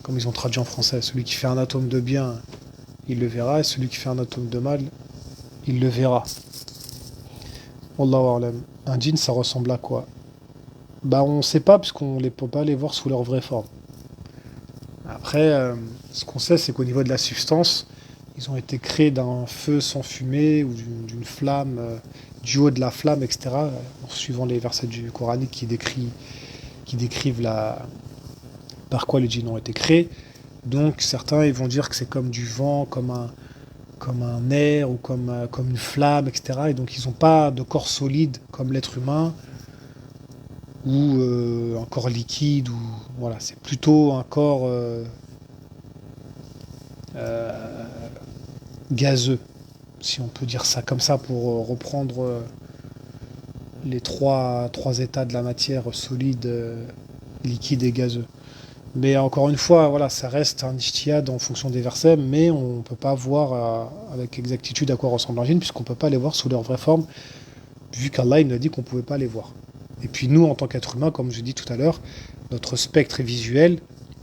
comme ils ont traduit en français, celui qui fait un atome de bien, il le verra, et celui qui fait un atome de mal, il le verra. Wallahu a'lam. Un djinn, ça ressemble à quoi? Bah, on ne sait pas, puisqu'on ne peut pas les voir sous leur vraie forme. Après, ce qu'on sait, c'est qu'au niveau de la substance, ils ont été créés d'un feu sans fumée ou d'une flamme, du haut de la flamme, etc. En suivant les versets du Coranique qui décrivent par quoi les djinns ont été créés. Donc certains ils vont dire que c'est comme du vent, comme un air ou comme une flamme, etc. Et donc ils n'ont pas de corps solide comme l'être humain ou un corps liquide. Voilà, c'est plutôt un corps gazeux, si on peut dire ça comme ça, pour reprendre les trois états de la matière: solide, liquide et gazeux. Mais encore une fois, voilà, ça reste un ijtihad en fonction des versets, mais on ne peut pas voir avec exactitude à quoi ressemble un djinn, puisqu'on ne peut pas les voir sous leur vraie forme, vu qu'Allah il nous a dit qu'on ne pouvait pas les voir. Et puis nous, en tant qu'être humain, comme je dis tout à l'heure, notre spectre visuel,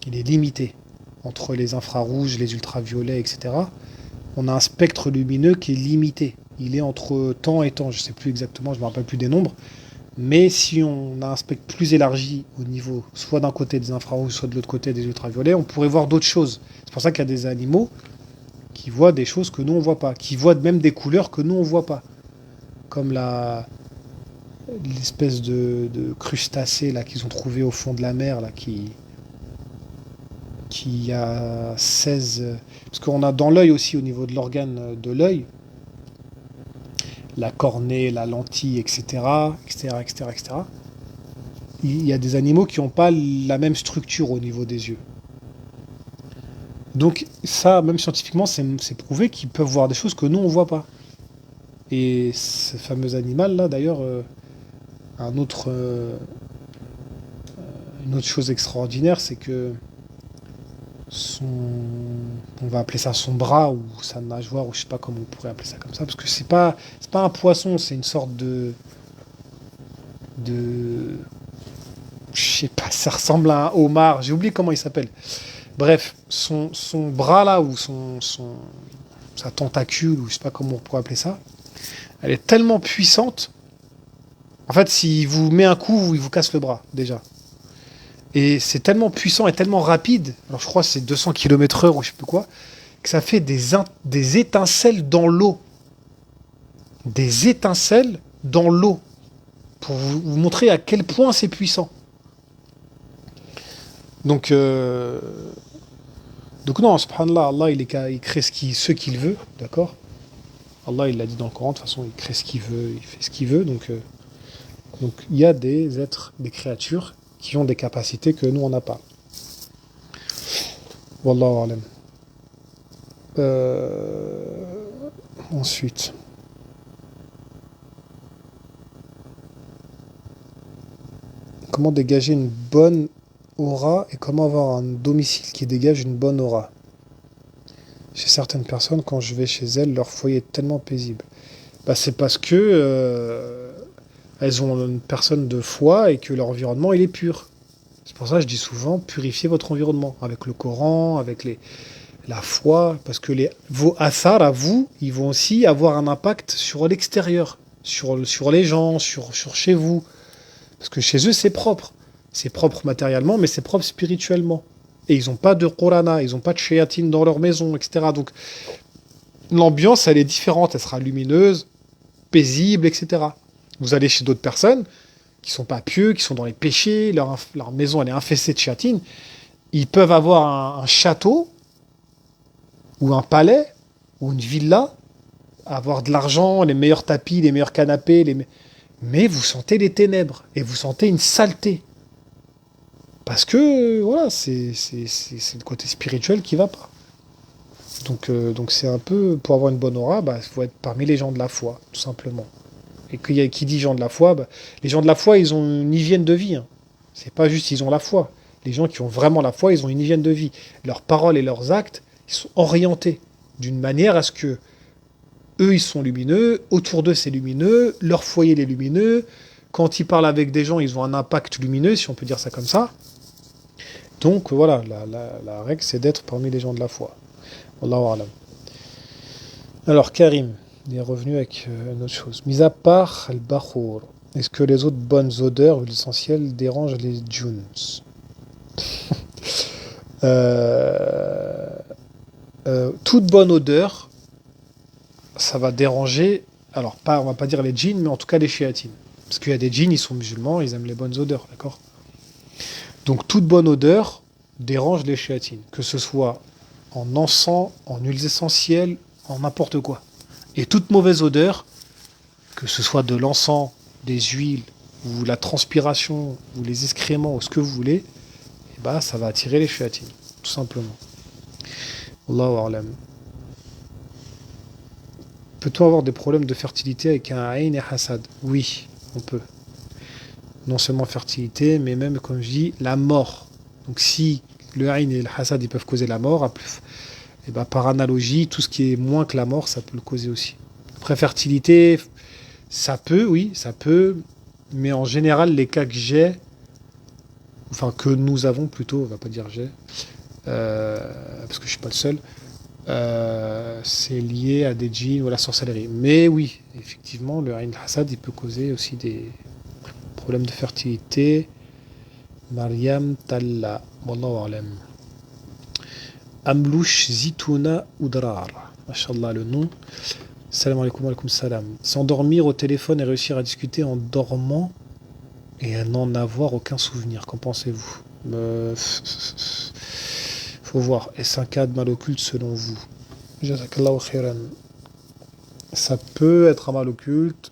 il est limité. Entre les infrarouges, les ultraviolets, etc., on a un spectre lumineux qui est limité. il est entre temps et temps. Je ne sais plus exactement, je ne me rappelle plus des nombres. Mais si on a un spectre plus élargi au niveau, soit d'un côté des infrarouges, soit de l'autre côté des ultraviolets, on pourrait voir d'autres choses. C'est pour ça qu'il y a des animaux qui voient des choses que nous on voit pas, qui voient même des couleurs que nous on voit pas, comme l'espèce de crustacé là qu'ils ont trouvé au fond de la mer là qui a 16 parce qu'on a dans l'œil aussi au niveau de l'organe de l'œil la cornée, la lentille, etc., etc., etc., etc. Il y a des animaux qui n'ont pas la même structure au niveau des yeux. Donc ça, même scientifiquement, c'est prouvé qu'ils peuvent voir des choses que nous, on ne voit pas. Et ce fameux animal-là, d'ailleurs, un autre, une autre chose extraordinaire, c'est que son, on va appeler ça son bras ou sa nageoire, ou je sais pas comment on pourrait appeler ça comme ça, parce que c'est pas un poisson, c'est une sorte de, je sais pas, ça ressemble à un homard, j'ai oublié comment il s'appelle. Bref, son bras là, ou sa tentacule, ou je sais pas comment on pourrait appeler ça, elle est tellement puissante. En fait, s'il vous met un coup, il vous casse le bras, déjà. Et c'est tellement puissant et tellement rapide, alors je crois que c'est 200 km/h ou je sais plus quoi, que ça fait des étincelles dans l'eau. Des étincelles dans l'eau. Pour vous montrer à quel point c'est puissant. Donc, non, subhanallah, Allah il crée ce qu'il veut, d'accord. Allah il l'a dit dans le Coran, de toute façon il crée ce qu'il veut, il fait ce qu'il veut, donc il y a des êtres, des créatures qui ont des capacités que nous on n'a pas. Wallahu alam. Ensuite. Comment dégager une bonne aura et comment avoir un domicile qui dégage une bonne aura. Chez certaines personnes, quand je vais chez elles, leur foyer est tellement paisible. Bah, c'est parce que elles ont une personne de foi et que leur environnement il est pur. C'est pour ça que je dis souvent, purifiez votre environnement avec le Coran, avec la foi, parce que vos athars à vous, ils vont aussi avoir un impact sur l'extérieur, sur les gens, sur chez vous. Parce que chez eux, c'est propre. C'est propre matériellement, mais c'est propre spirituellement. Et ils n'ont pas de Qurana, ils n'ont pas de Shayatin dans leur maison, etc. Donc l'ambiance, elle est différente, elle sera lumineuse, paisible, etc. Vous allez chez d'autres personnes qui sont pas pieux, qui sont dans les péchés, leur maison, elle est infestée de Shayatin. Ils peuvent avoir un château, ou un palais, ou une villa, avoir de l'argent, les meilleurs tapis, les meilleurs canapés, mais vous sentez les ténèbres, et vous sentez une saleté. Parce que, voilà, c'est le côté spirituel qui va pas. Donc c'est un peu, pour avoir une bonne aura, il faut être parmi les gens de la foi, tout simplement. Et qui dit gens de la foi, les gens de la foi, ils ont une hygiène de vie. Hein. C'est pas juste ils ont la foi. Les gens qui ont vraiment la foi, ils ont une hygiène de vie. Leurs paroles et leurs actes, ils sont orientés d'une manière à ce que eux, ils sont lumineux, autour d'eux, c'est lumineux, leur foyer, il est lumineux. Quand ils parlent avec des gens, ils ont un impact lumineux, si on peut dire ça comme ça. Donc voilà, la règle, c'est d'être parmi les gens de la foi. Wallahu a'lam. Alors, Karim, il est revenu avec une autre chose. Mis à part al-bakhour, est-ce que les autres bonnes odeurs huiles essentielles dérangent les djunns? Toute bonne odeur, ça va déranger, alors pas, on va pas dire les djinns, mais en tout cas les shéatines. Parce qu'il y a des djinns, ils sont musulmans, ils aiment les bonnes odeurs, d'accord? Donc toute bonne odeur dérange les shéatines, que ce soit en encens, en huiles essentielles, en n'importe quoi. Et toute mauvaise odeur, que ce soit de l'encens, des huiles, ou la transpiration, ou les excréments, ou ce que vous voulez, et bah, ça va attirer les shéatines, tout simplement. Allahu a'lam. Peut-on avoir des problèmes de fertilité avec un ayn et hasad? Oui, on peut. Non seulement fertilité, mais même, comme je dis, la mort. Donc si le ayn et le hasad ils peuvent causer la mort, et ben, par analogie, tout ce qui est moins que la mort, ça peut le causer aussi. Après, fertilité, ça peut, oui, ça peut, mais en général, les cas que j'ai, enfin que nous avons plutôt, on va pas dire j'ai, parce que je suis pas le seul, c'est lié à des djinns ou à la sorcellerie. Mais oui, effectivement, le Ain al-Hasad, il peut causer aussi des problèmes de fertilité. Mariam Talla, Wallahu alam. Amlouche Zitouna Oudrar. Mashallah, le nom. Salam alaikum, alaikum salam. S'endormir au téléphone et réussir à discuter en dormant et à n'en avoir aucun souvenir. Qu'en pensez-vous? Faut voir. Est-ce un cas de mal occulte selon vous? Jazakallahu khairan. Ça peut être un mal occulte,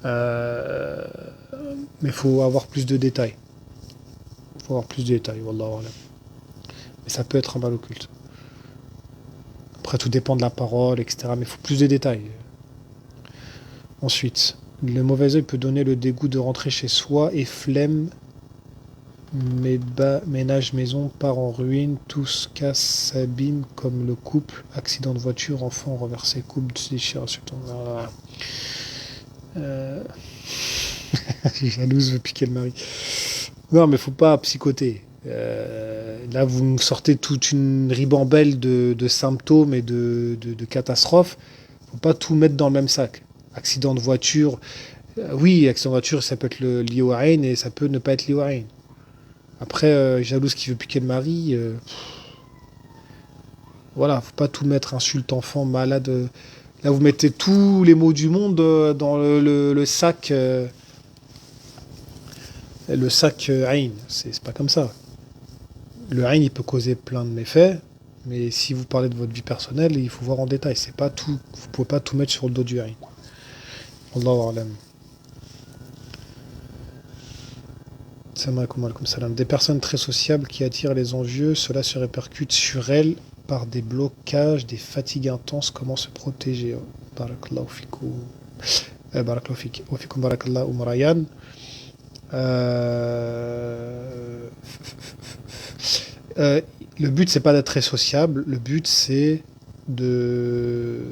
euh, mais il faut avoir plus de détails. Il faut avoir plus de détails, wallahu alam. Mais ça peut être un mal occulte. Après, tout dépend de la parole, etc. Mais il faut plus de détails. Ensuite, le mauvais œil peut donner le dégoût de rentrer chez soi et flemme, ménage maison part en ruine, tout se casse, s'abîme comme le couple, accident de voiture, enfant renversé, couple se déchire, ensuite on va... Jalouse veut piquer le mari. Non, mais faut pas psychoter. Là, vous me sortez toute une ribambelle de symptômes et de catastrophes. Faut pas tout mettre dans le même sac. Accident de voiture, oui, accident de voiture, ça peut être lié au Ain et ça peut ne pas être lié au Ain. Après, jalouse qui veut piquer le mari, voilà, faut pas tout mettre, insulte, enfant, malade. Là, vous mettez tous les maux du monde dans le sac, Ain. C'est pas comme ça. Le Ain, il peut causer plein de méfaits, mais si vous parlez de votre vie personnelle, il faut voir en détail. C'est pas tout, vous pouvez pas tout mettre sur le dos du Ain. Allahu alam. Salam alaikum salam. Des personnes très sociables qui attirent les envieux, cela se répercute sur elles par des blocages, des fatigues intenses. Comment se protéger? Barakallahu fikou. Barakallahu fik. Wa fikum barakallahu Marayan. Le but, c'est pas d'être très sociable. Le but, c'est de...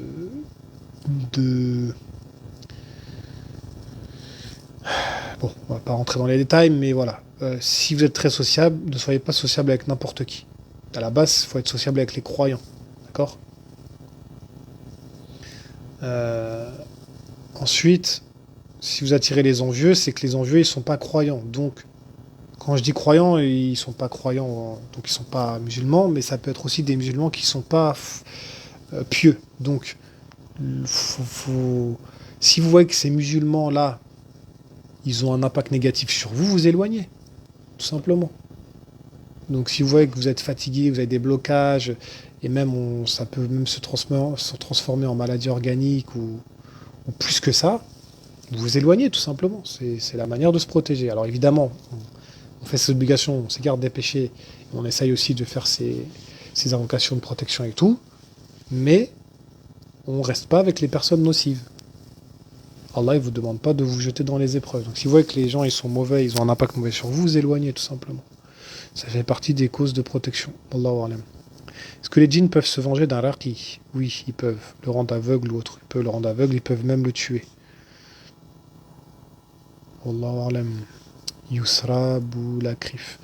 Bon, on va pas rentrer dans les détails, mais voilà. Si vous êtes très sociable, ne soyez pas sociable avec n'importe qui. À la base, il faut être sociable avec les croyants. D'accord? Ensuite, si vous attirez les envieux, c'est que les envieux, ils sont pas croyants. Donc, quand je dis croyants, ils sont pas croyants, donc ils sont pas musulmans, mais ça peut être aussi des musulmans qui sont pas pieux. Donc, si vous voyez que ces musulmans-là, ils ont un impact négatif sur vous, vous éloignez, tout simplement. Donc si vous voyez que vous êtes fatigué, vous avez des blocages, et même ça peut même se transformer en maladie organique ou plus que ça, vous vous éloignez tout simplement. C'est la manière de se protéger. Alors évidemment, on fait ses obligations, on s'écarte des péchés, on essaye aussi de faire ses invocations de protection et tout, mais on ne reste pas avec les personnes nocives. Allah ne vous demande pas de vous jeter dans les épreuves. Donc si vous voyez que les gens ils sont mauvais, ils ont un impact mauvais sur vous, vous éloignez tout simplement. Ça fait partie des causes de protection. Wallahu alam. Est-ce que les djinns peuvent se venger d'un raqi? Oui, ils peuvent. Le rendre aveugle ou autre. Ils peuvent le rendre aveugle, ils peuvent même le tuer. Wallahu alam. Yusra Boulakrif.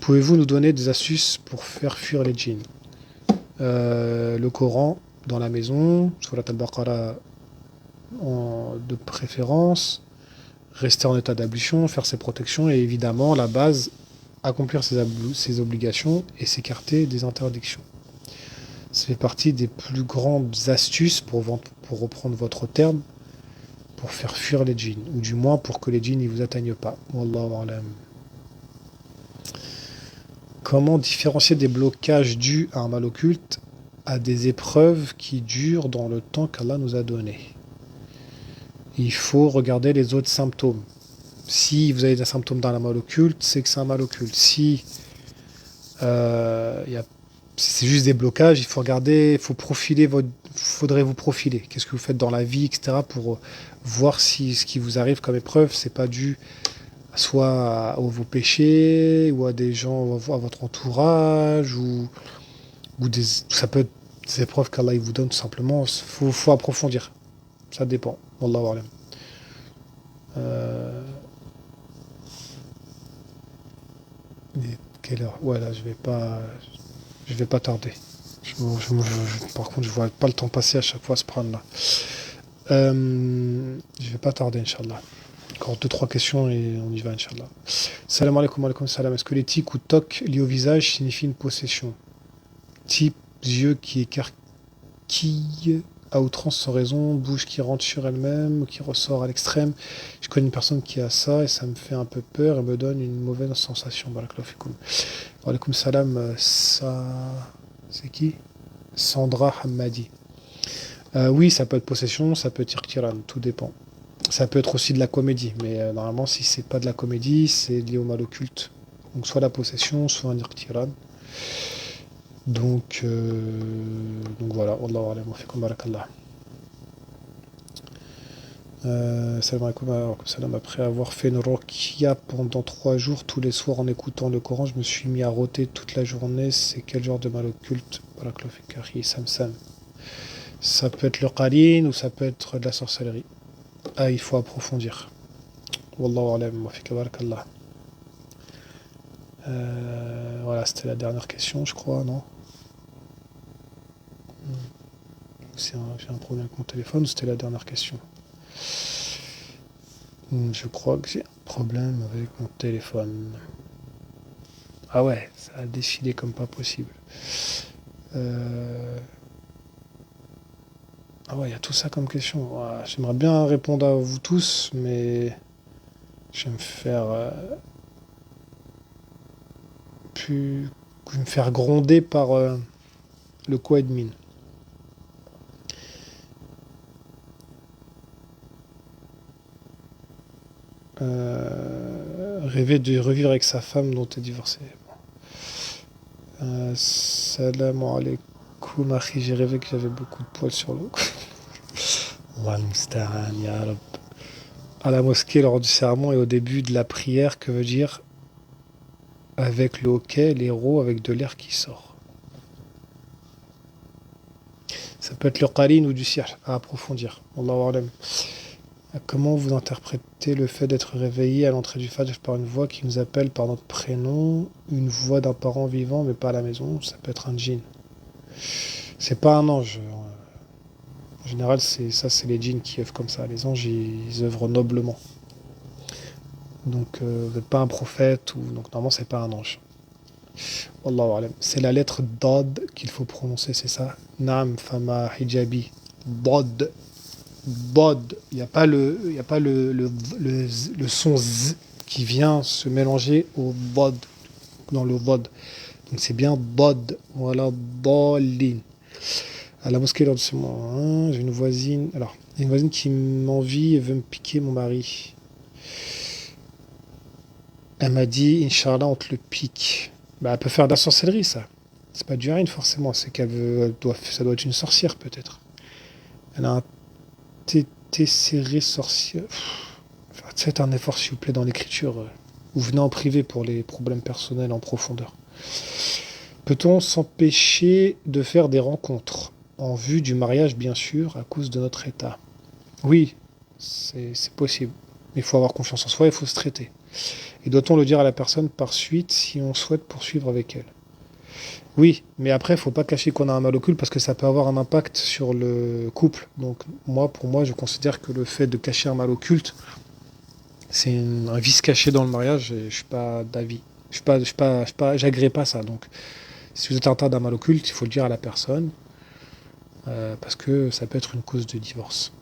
Pouvez-vous nous donner des astuces pour faire fuir les djinns? Le Coran dans la maison, Surat al-Baqarah de préférence, rester en état d'ablution, faire ses protections et évidemment la base, accomplir ses obligations et s'écarter des interdictions. Ça fait partie des plus grandes astuces pour reprendre votre terme, pour faire fuir les djinns, ou du moins pour que les djinns ne vous atteignent pas. Wallahu alam. Comment différencier des blocages dus à un mal occulte à des épreuves qui durent dans le temps qu'Allah nous a donné? Il faut regarder les autres symptômes. Si vous avez des symptômes d'un mal occulte, c'est que c'est un mal occulte. Si c'est juste des blocages, il faut regarder, il faut faudrait vous profiler. Qu'est-ce que vous faites dans la vie, etc. pour voir si ce qui vous arrive comme épreuve, c'est pas dû soit à vos péchés, ou à des gens, à votre entourage, ou ça peut être des épreuves qu'Allah il vous donne tout simplement. Faut approfondir. Ça dépend. Wallahu alam. Quelle heure? Ouais, là, je vais pas tarder. Par contre, je vois pas le temps passer à chaque fois à se prendre là. Je vais pas tarder, Inch'Allah. Encore deux, trois questions et on y va, Inch'Allah. Salam alaikum, alaikum salam. Est-ce que les tics ou tocs liés au visage signifient une possession? Type, yeux qui écarquillent à outrance sans raison, bouche qui rentre sur elle-même, ou qui ressort à l'extrême. Je connais une personne qui a ça et ça me fait un peu peur et me donne une mauvaise sensation. Barakallahu fikoum. Alaikum salam, ça. C'est qui? Sandra Hamadi. Oui, ça peut être possession, ça peut être irkiran, tout dépend. Ça peut être aussi de la comédie, mais normalement, si c'est pas de la comédie, c'est lié au mal occulte. Donc, soit la possession, soit un irkiran. Donc voilà, Wallahu alam, wa fikum barakallah. Salam alaikum, salam. Après avoir fait une rokia pendant 3 jours, tous les soirs en écoutant le Coran, je me suis mis à rôter toute la journée. C'est quel genre de mal occulte? Barakallahu fik, akhi, Sam. Ça peut être le qarin ou ça peut être de la sorcellerie. Ah, il faut approfondir. Wallahu alam, wa fik barakallah. Voilà, c'était la dernière question, je crois, non? J'ai un problème avec mon téléphone ou c'était la dernière question? Je crois que j'ai un problème avec mon téléphone. Ah ouais, ça a défilé comme pas possible. Ah ouais, il y a tout ça comme question. Ouais, j'aimerais bien répondre à vous tous, mais je vais me faire je vais me faire gronder par le co-admin. Rêver de revivre avec sa femme dont tu es divorcé. Salam alaikum, akhi, j'ai rêvé que j'avais beaucoup de poils sur le cou. Wa musta'an, ya Rab. À la mosquée lors du sermon et au début de la prière, que veut dire avec le hoquet, l'héros avec de l'air qui sort? Ça peut être le qarin ou du sihr, à approfondir. Wallahu alam. Comment vous interprétez le fait d'être réveillé à l'entrée du Fajr par une voix qui nous appelle par notre prénom, une voix d'un parent vivant mais pas à la maison? Ça peut être un djinn. C'est pas un ange. En général, c'est les djinns qui œuvrent comme ça. Les anges, ils œuvrent noblement. Donc, vous n'êtes pas un prophète, donc normalement, c'est pas un ange. Wallahu alam. C'est la lettre Dod qu'il faut prononcer, c'est ça? Naam, fama, hijabi. Dod. Bod. Il n'y a pas le son Z qui vient se mélanger au bod, dans le bod. Donc c'est bien bod. Voilà, bolin. À la mosquée lors de ce moment, j'ai une voisine. Alors, il y a une voisine qui m'envie et veut me piquer mon mari. Elle m'a dit, Inch'Allah, on te le pique. Bah, elle peut faire de la sorcellerie, ça. C'est pas du rien, forcément. C'est ça doit être une sorcière, peut-être. Elle a un tété serré sorcière. Faites un effort, s'il vous plaît, dans l'écriture. Ou venez en privé pour les problèmes personnels en profondeur. Peut-on s'empêcher de faire des rencontres en vue du mariage, bien sûr, à cause de notre état? Oui, c'est possible. Mais il faut avoir confiance en soi, il faut se traiter. Et doit-on le dire à la personne par suite si on souhaite poursuivre avec elle? Oui, mais après, il ne faut pas cacher qu'on a un mal occulte parce que ça peut avoir un impact sur le couple. Donc pour moi, je considère que le fait de cacher un mal occulte, c'est un vice caché dans le mariage et je suis pas d'avis. J'agrée pas ça. Donc, si vous êtes atteint d'un mal occulte, il faut le dire à la personne parce que ça peut être une cause de divorce.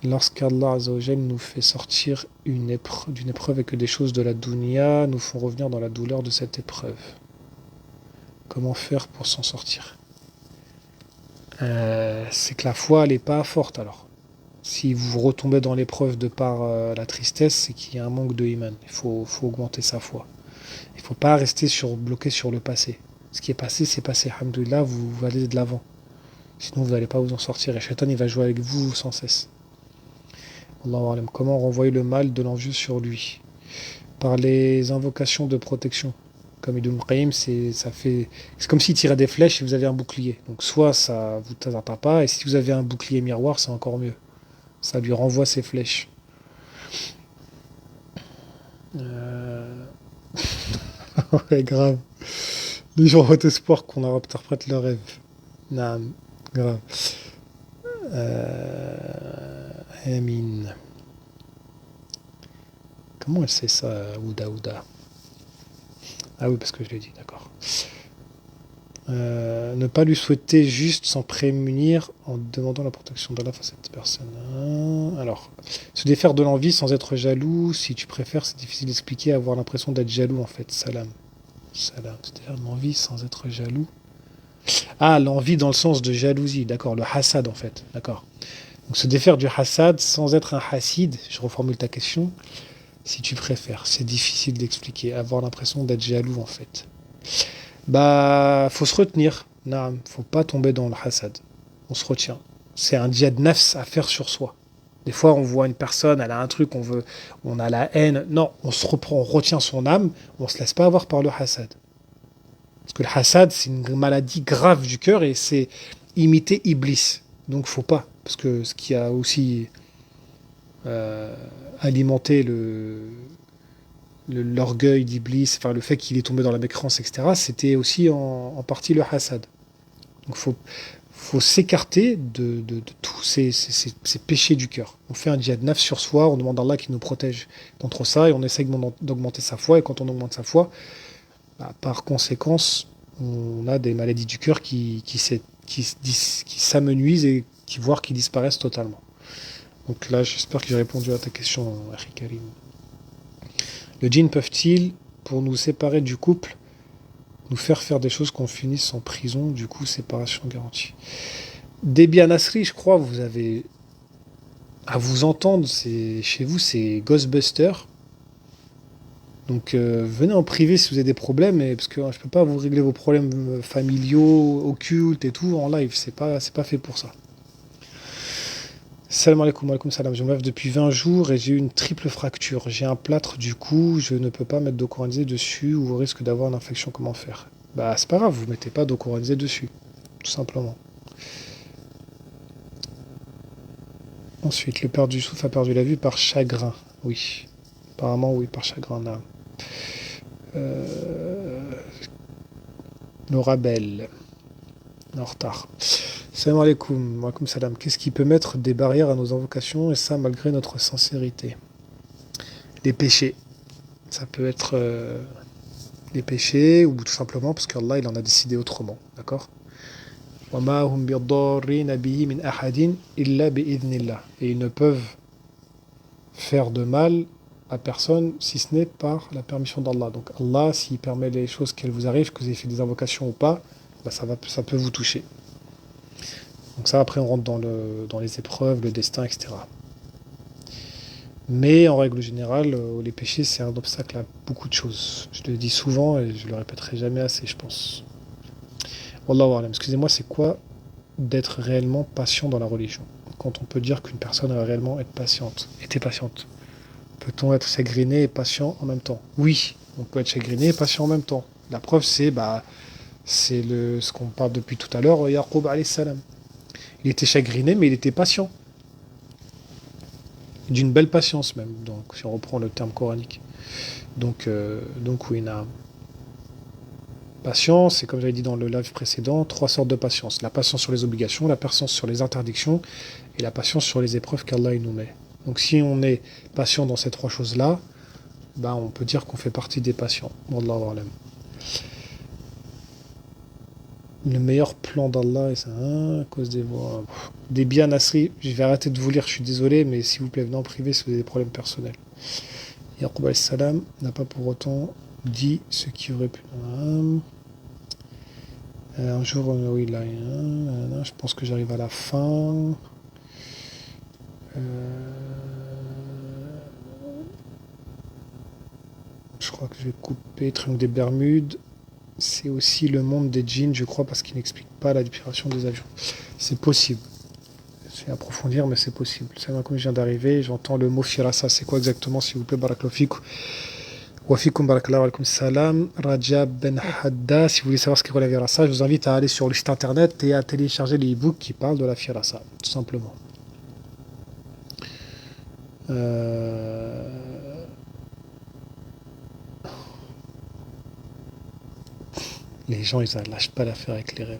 Lorsqu'Allah Azzawajal nous fait sortir d'une épreuve et que des choses de la dunya nous font revenir dans la douleur de cette épreuve, comment faire pour s'en sortir? C'est que la foi, elle n'est pas forte alors. Si vous retombez dans l'épreuve de par la tristesse, c'est qu'il y a un manque de iman. Il faut augmenter sa foi. Il ne faut pas rester bloqué sur le passé. Ce qui est passé, c'est passé. Alhamdoulilah, vous allez de l'avant. Sinon, vous n'allez pas vous en sortir. Et Shaitan, il va jouer avec vous sans cesse. Allahu alam. Comment renvoyer le mal de l'envieux sur lui? Par les invocations de protection. Comme Ibn Qayyim, c'est comme s'il tirait des flèches et vous avez un bouclier. Donc soit ça vous atteint pas, et si vous avez un bouclier miroir, c'est encore mieux. Ça lui renvoie ses flèches. Ouais, grave. Les gens ont espoir qu'on leur interprète leurs rêves. Naam, grave. Amin. Comment elle sait ça, Ouda Ouda? Ah oui, parce que je l'ai dit, d'accord. Ne pas lui souhaiter juste sans prémunir en demandant la protection d'Allah face à cette personne. Alors, se défaire de l'envie sans être jaloux, si tu préfères, c'est difficile d'expliquer, avoir l'impression d'être jaloux en fait. Salam. Salam. Se défaire de l'envie sans être jaloux. Ah, l'envie dans le sens de jalousie, d'accord, le hassad en fait, d'accord. Donc se défaire du hassad sans être un hassid, je reformule ta question, si tu préfères, c'est difficile d'expliquer, avoir l'impression d'être jaloux en fait. Bah, faut se retenir. Non, faut pas tomber dans le hasad. On se retient. C'est un djihad nafs à faire sur soi. Des fois, on voit une personne, elle a un truc, on a la haine. Non, on se reprend, on retient son âme, on se laisse pas avoir par le hasad. Parce que le hasad, c'est une maladie grave du cœur et c'est imiter Iblis. Donc, faut pas. Parce que ce qui a aussi euh, alimenté l'orgueil d'Iblis, enfin le fait qu'il est tombé dans la mécrance, etc., c'était aussi en partie le hasad. Donc faut s'écarter de tous ces péchés du cœur. On fait un djihad naf sur soi, on demande à Allah qui nous protège contre ça, et on essaie d'augmenter sa foi, et quand on augmente sa foi, bah, par conséquence, on a des maladies du cœur qui s'amenuisent et voire qui disparaissent totalement. Donc là, j'espère que j'ai répondu à ta question, Akhi Karim. Le djinn peuvent-ils, pour nous séparer du couple, nous faire des choses qu'on finisse en prison, du coup, séparation garantie. Déby Nasri, je crois, vous avez. À vous entendre, chez vous, c'est Ghostbuster. Donc venez en privé si vous avez des problèmes, parce que je peux pas vous régler vos problèmes familiaux, occultes et tout en live, c'est pas fait pour ça. Salam alaikum, alaikum salam. Je me lève depuis 20 jours et j'ai eu une triple fracture. J'ai un plâtre du coup, je ne peux pas mettre d'eau coranisée dessus ou au risque d'avoir une infection. Comment faire? Bah c'est pas grave, vous mettez pas d'eau coranisée dessus, tout simplement. Ensuite, le père du souffle a perdu la vue par chagrin. Oui, apparemment oui, par chagrin. Là. Euh... Laura Bell, en retard. Salam alaikum, alaikum salam. Qu'est-ce qui peut mettre des barrières à nos invocations et ça malgré notre sincérité? Les péchés. Ça peut être les péchés ou tout simplement parce qu'Allah il en a décidé autrement. D'accord? وَمَا هُمْ بِضَارِّينَ بِهِ مِنْ أَحَدٍ إِلَّا بِإِذْنِ اللَّهِ. Et ils ne peuvent faire de mal à personne si ce n'est par la permission d'Allah. Donc Allah, s'il permet les choses qu'elles vous arrivent, que vous ayez fait des invocations ou pas, bah ça peut vous toucher. Donc ça, après, on rentre dans les épreuves, le destin, etc. Mais en règle générale, les péchés, c'est un obstacle à beaucoup de choses. Je le dis souvent et je le répéterai jamais assez, je pense. Wallahu a'lam. Excusez-moi, c'est quoi d'être réellement patient dans la religion? Quand on peut dire qu'une personne va réellement être patiente, était patiente. Peut-on être chagriné et patient en même temps? Oui, on peut être chagriné et patient en même temps. La preuve, c'est ce qu'on parle depuis tout à l'heure, Yaqub alayhi salam. Il était chagriné, mais il était patient. D'une belle patience même, donc, si on reprend le terme coranique. Donc oui, patience, c'est comme j'avais dit dans le live précédent, trois sortes de patience. La patience sur les obligations, la patience sur les interdictions et la patience sur les épreuves qu'Allah nous met. Donc si on est patient dans ces trois choses-là, ben, on peut dire qu'on fait partie des patients. Wallahu a'lam. Le meilleur plan d'Allah, et ça, à cause des voix. Des biens Nasri, je vais arrêter de vous lire, je suis désolé, mais s'il vous plaît, venez en privé si vous avez des problèmes personnels. Yaqub salam n'a pas pour autant dit ce qui aurait pu. Un jour, oui, là, je pense que j'arrive à la fin. Je crois que je vais couper Triangle des Bermudes. C'est aussi le monde des djinns, je crois, parce qu'il n'explique pas la dépiration des avions. C'est possible. C'est à approfondir, mais c'est possible. C'est comme je viens d'arriver, j'entends le mot firasa. C'est quoi exactement, s'il vous plaît, barakallahu Wafikum barakallahu alaykum salam. Rajab Ben Hadda. Si vous voulez savoir ce qu'est la firasa, je vous invite à aller sur le site internet et à télécharger les e-books qui parlent de la firasa, tout simplement. Les gens, ils ne lâchent pas l'affaire avec les rêves.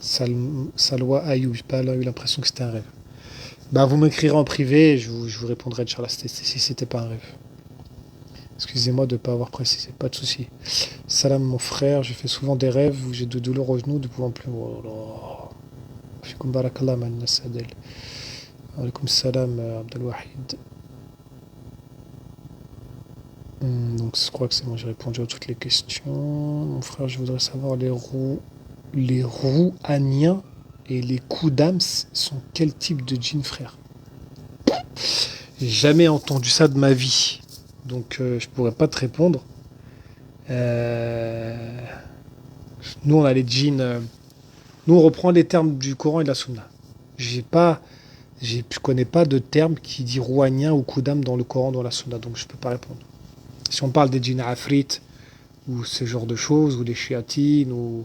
Salwa Ayoub, j'ai pas eu l'impression que c'était un rêve. Bah, vous m'écrirez en privé et je vous répondrai, Inch'Allah, si c'était pas un rêve. Excusez-moi de ne pas avoir précisé, pas de souci. Salam, mon frère, je fais souvent des rêves où j'ai de douleurs aux genoux, de pouvant plus. Oh là. Fikum barakallah, man nasadel. Alaykoum salam, Abdelwahid. Donc, je crois que c'est bon, j'ai répondu à toutes les questions. Mon frère, je voudrais savoir les rouhaniens et les Koudams sont quel type de djinn, frère? J'ai jamais entendu ça de ma vie. Donc je pourrais pas te répondre. Euh, Nous on a les djinns. Nous on reprend les termes du Coran et de la Sunna. Je connais pas de terme qui dit rouhanien ou koudam dans le Coran, dans la Sunna, donc je peux pas répondre. Si on parle des djinns afrit ou ce genre de choses, ou les shiatines ou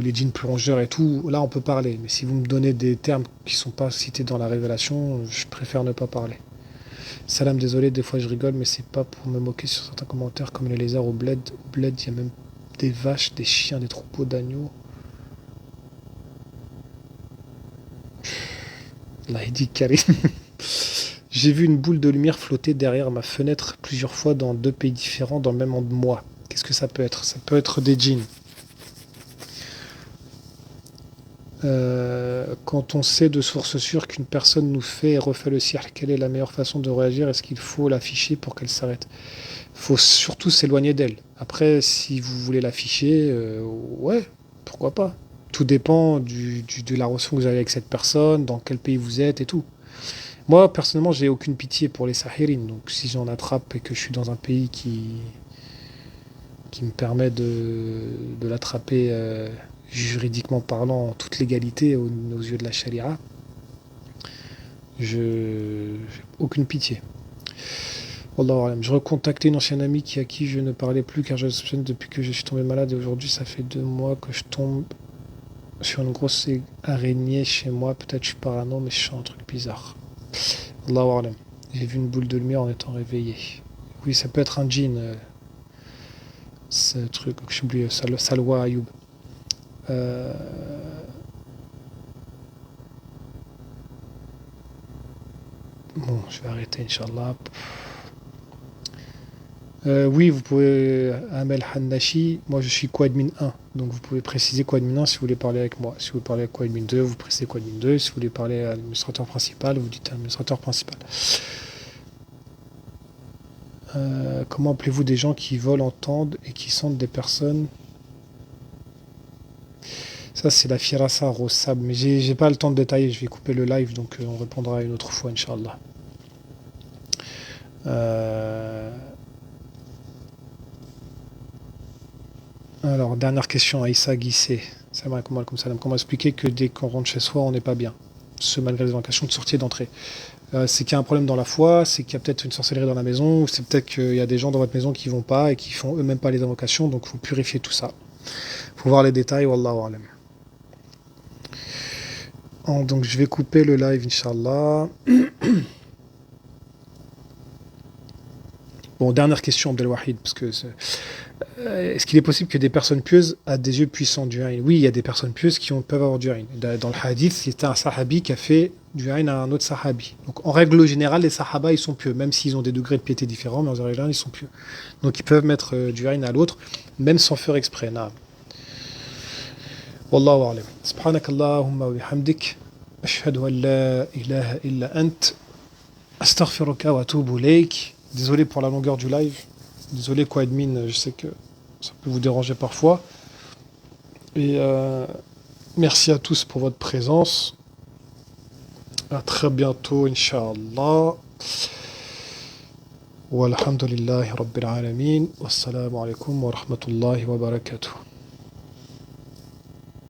les djinns plongeurs et tout, là on peut parler. Mais si vous me donnez des termes qui sont pas cités dans la révélation, je préfère ne pas parler. Salam, désolé, des fois je rigole, mais c'est pas pour me moquer sur certains commentaires comme les lézards au bled. Au bled, il y a même des vaches, des chiens, des troupeaux d'agneaux. Là, il dit Karim. J'ai vu une boule de lumière flotter derrière ma fenêtre plusieurs fois dans 2 pays différents dans le même mois. Qu'est-ce que ça peut être? Ça peut être des djinns. Quand on sait de source sûre qu'une personne nous fait et refait le cirque, quelle est la meilleure façon de réagir? Est-ce qu'il faut l'afficher pour qu'elle s'arrête? Il faut surtout s'éloigner d'elle. Après, si vous voulez l'afficher, ouais, pourquoi pas. Tout dépend de la relation que vous avez avec cette personne, dans quel pays vous êtes et tout. Moi, personnellement, j'ai aucune pitié pour les Sahirines. Donc, si j'en attrape et que je suis dans un pays qui me permet de l'attraper juridiquement parlant en toute légalité aux yeux de la charia, j'ai aucune pitié. Wallahu alam. Je recontactais une ancienne amie à qui je ne parlais plus car je soupçonne depuis que je suis tombé malade et aujourd'hui ça fait 2 mois que je tombe sur une grosse araignée chez moi. Peut-être je suis parano mais je sens un truc bizarre. Wallahu alam. J'ai vu une boule de lumière en étant réveillé. Oui, ça peut être un djinn. Ce truc, j'ai oublié, Salwa Ayoub. Euh, Bon, je vais arrêter, Inch'Allah. Oui, vous pouvez, Amel Hannashi, moi je suis coadmin 1, donc vous pouvez préciser coadmin 1 si vous voulez parler avec moi. Si vous parlez avec coadmin 2, vous précisez coadmin 2. Si vous voulez parler à l'administrateur principal, vous dites administrateur principal. Comment appelez-vous des gens qui volent, entendent et qui sentent des personnes? Ça, c'est la firasa rossab, mais j'ai pas le temps de détailler, je vais couper le live, donc on répondra une autre fois, Inch'Allah. Alors, dernière question, Aïssa Guissé. Salam alaikum, alaikum salam. Comment expliquer que dès qu'on rentre chez soi, on n'est pas bien? Ce malgré les invocations de sortie et d'entrée. C'est qu'il y a un problème dans la foi, c'est qu'il y a peut-être une sorcellerie dans la maison, ou c'est peut-être qu'il y a des gens dans votre maison qui vont pas et qui font eux-mêmes pas les invocations, donc il faut purifier tout ça. Il faut voir les détails, wallahu alam. Donc je vais couper le live, Inch'Allah. Bon, dernière question, Abdelwahid, parce que est-ce qu'il est possible que des personnes pieuses aient des yeux puissants du Aïn? Oui, il y a des personnes pieuses qui peuvent avoir du Aïn. Dans le hadith, c'était un sahabi qui a fait du Aïn à un autre sahabi. Donc en règle générale, les sahabas, ils sont pieux, même s'ils ont des degrés de piété différents, mais en règle générale, ils sont pieux. Donc ils peuvent mettre du Aïn à l'autre, même sans faire exprès. Naam. Wallahu a'lam. Subhanakallahumma wa bihamdik. Ashhadu an la ilaha illa ant. Astaghfiruka wa atubu ilayk. Désolé pour la longueur du live. Désolé, co-admin, je sais que ça peut vous déranger parfois. Et merci à tous pour votre présence. À très bientôt, Inch'Allah. Walhamdulillahi Rabbil Alamin. Wassalamu alaikum wa rahmatullahi wa barakatuh.